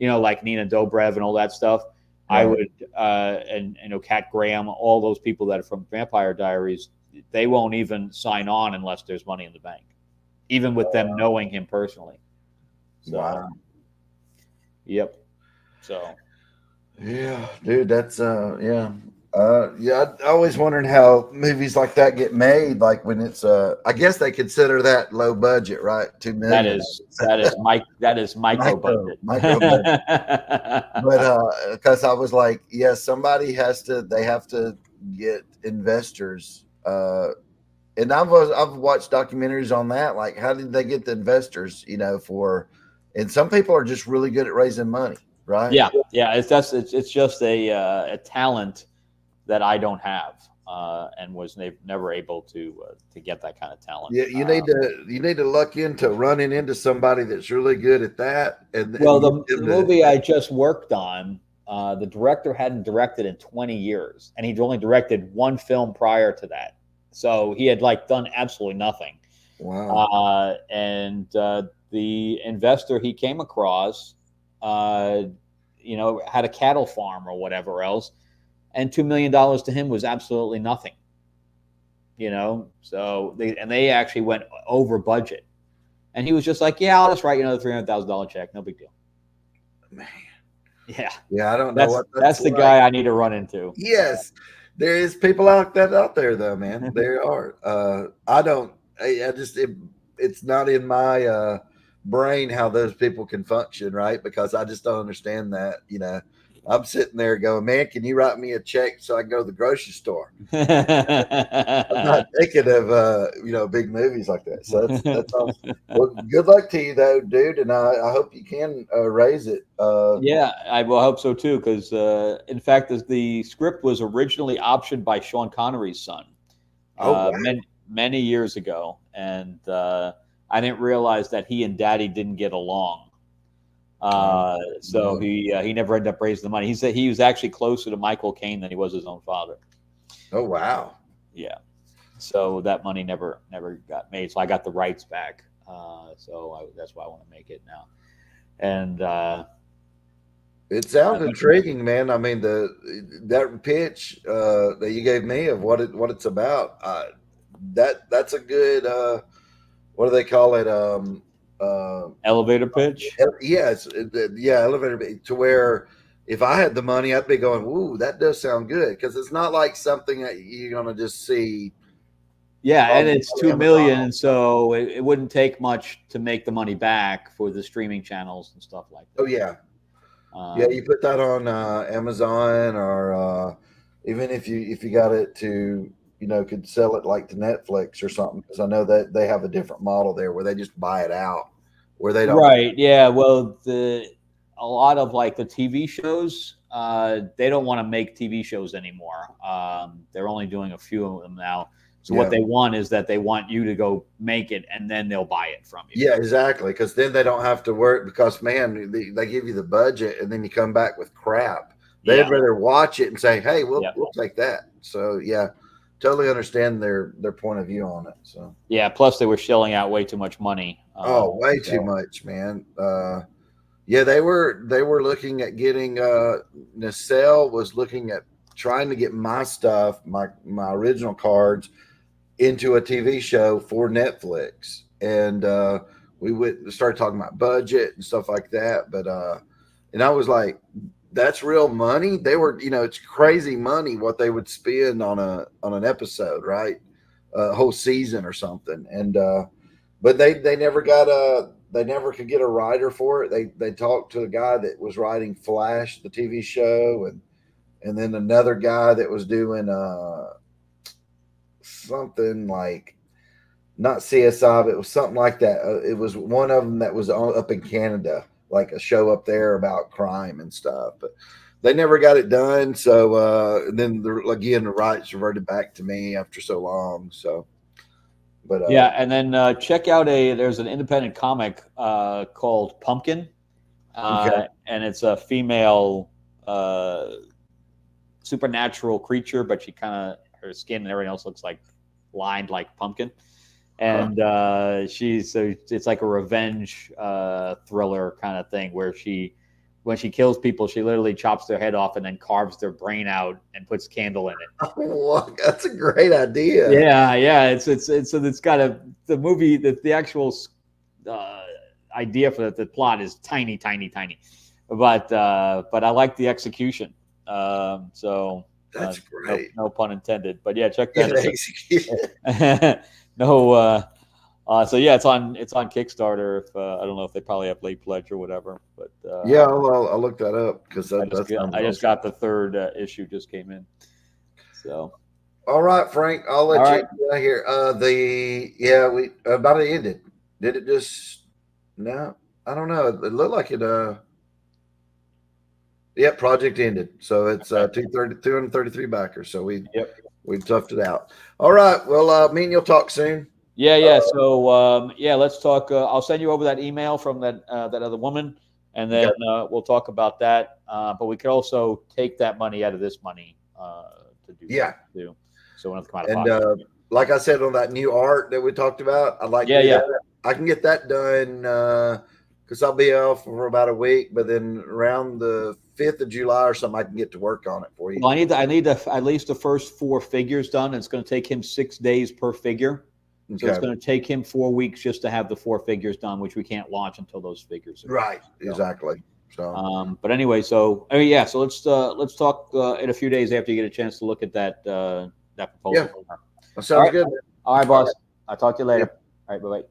Like Nina Dobrev and all that stuff. I right. would, and Kat Graham, all those people that are from Vampire Diaries, they won't even sign on unless there's money in the bank, even with them knowing him personally. So, Wow. yep. So Yeah, dude, that's yeah. Yeah, I always wondering how movies like that get made. Like when it's I guess they consider that low budget, right? 2 million. that is micro Micro budget. budget. But because I was like, yeah, they have to get investors. And I've watched documentaries on that. Like, how did they get the investors? And some people are just really good at raising money, right? Yeah, yeah. It's just a talent that I don't have, and was never able to get that kind of talent. Yeah, you need to luck into running into somebody that's really good at that, Well, and get the them to. movie I just worked on, the director hadn't directed in 20 years, and he'd only directed one film prior to that, so he had like done absolutely nothing. Wow. And the investor he came across, uh, had a cattle farm or whatever else, and $2 million to him was absolutely nothing. So they actually went over budget, and he was just like, "Yeah, I'll just write you another $300,000 check, no big deal." Man. Yeah, Yeah, I don't know that's what that's that's the like. guy I need to run into. Yes, there is people out there though, man. There are. I don't. I just it's not in my brain how those people can function, right? Because I just don't understand that. I'm sitting there going, man, can you write me a check so I can go to the grocery store? I'm not thinking of big movies like that. So that's awesome. Well, good luck to you though, dude, and I hope you can raise it. Yeah, I will hope so too. Because in fact, the script was originally optioned by Sean Connery's son, Oh wow, many years ago, and I didn't realize that he and Daddy didn't get along. So no. he never ended up raising the money. He said he was actually closer to Michael Caine than he was his own father. Oh wow. Yeah. So that money never got made. So I got the rights back. That's why I want to make it now. And It sounds intriguing, man. I mean, that pitch that you gave me of what it's about. That's a good. What do they call it? elevator pitch. Yes, yeah, elevator to where if I had the money, I'd be going, "Ooh, that does sound good," because it's not like something that you're gonna just see Yeah, and on it's 2 million, Amazon. and so it wouldn't take much to make the money back for the streaming channels and stuff like Oh that. yeah, yeah. Um, You put that on Amazon or even if you got it to could sell it like to Netflix or something because I know that they have a different model there where they just buy it out where they don't. right? Yeah. Well, a lot of like the TV shows, they don't want to make TV shows anymore. They're only doing a few of them now. So what Yeah, they want is that they want you to go make it, and then they'll buy it from you. yeah, exactly. Because then they don't have to work because man, they give you the budget and then you come back with crap. They'd Yeah. rather watch it and say, "Hey, we'll Yeah. we'll take that." So yeah, totally understand their point of view on it. So. Yeah. Plus, they were shelling out way too much money. Oh, way too So much, man. Yeah, they were looking at getting Nacelle was looking at trying to get my stuff, my original cards into a TV show for Netflix. And we started talking about budget and stuff like that, but and I was like that's real money. They were, it's crazy money what they would spend on an episode, right? A whole season or something. And but they never could get a writer for it. They talked to a guy that was writing Flash, the TV show, and then another guy that was doing something like not CSI, but it was something like that. It was one of them that was up in Canada, like a show up there about crime and stuff. But they never got it done. So again, the rights reverted back to me after so long. So But Yeah, and then check out there's an independent comic called Pumpkin, okay. and it's a female supernatural creature, but she kind of her skin and everything else looks like lined like pumpkin, Huh. and it's like a revenge thriller kind of thing where when she kills people, she literally chops their head off and then carves their brain out and puts candle in it. Oh, that's a great idea. Yeah, yeah. It's got the movie the actual uh, idea for the plot is tiny, tiny, tiny, but I like the execution. So That's no great. no pun intended. But yeah, check Yeah, that the execution. out. No. So yeah, it's on Kickstarter. If I don't know if they probably have late pledge or whatever, but Yeah, I'll look that up because that sounds I just awesome. got the third issue just came in. So All right, Frank, I'll all let you right. get out here. We about it ended. Did it just no? I don't know. It looked like it. Yeah, project ended. So it's Okay. 233 backers. So Yep. we toughed it out. All right. Well, me and you'll talk soon. Yeah, Uh, yeah. So yeah, let's talk. I'll send you over that email from that other woman, and then okay. we'll talk about that. But we could also take that money out of this money to do Yeah. that too. So we don't have to come out of And pocket. like I said on that new art that we talked about, I'd like to Yeah, do yeah. that. I can get that done because I'll be off for about a week. But then around the 5th of July or something, I can get to work on it for you. Well, I need at least the first 4 figures done. It's going to take him 6 days per figure. So it's Okay. going to take him 4 weeks just to have the 4 figures done, which we can't launch until those figures are Right. done. Exactly. So. But anyway, so I mean, yeah. So let's talk in a few days after you get a chance to look at that proposal. Yeah. That All sounds right, good. all right, All boss. right. I'll talk to you later. All right, bye bye.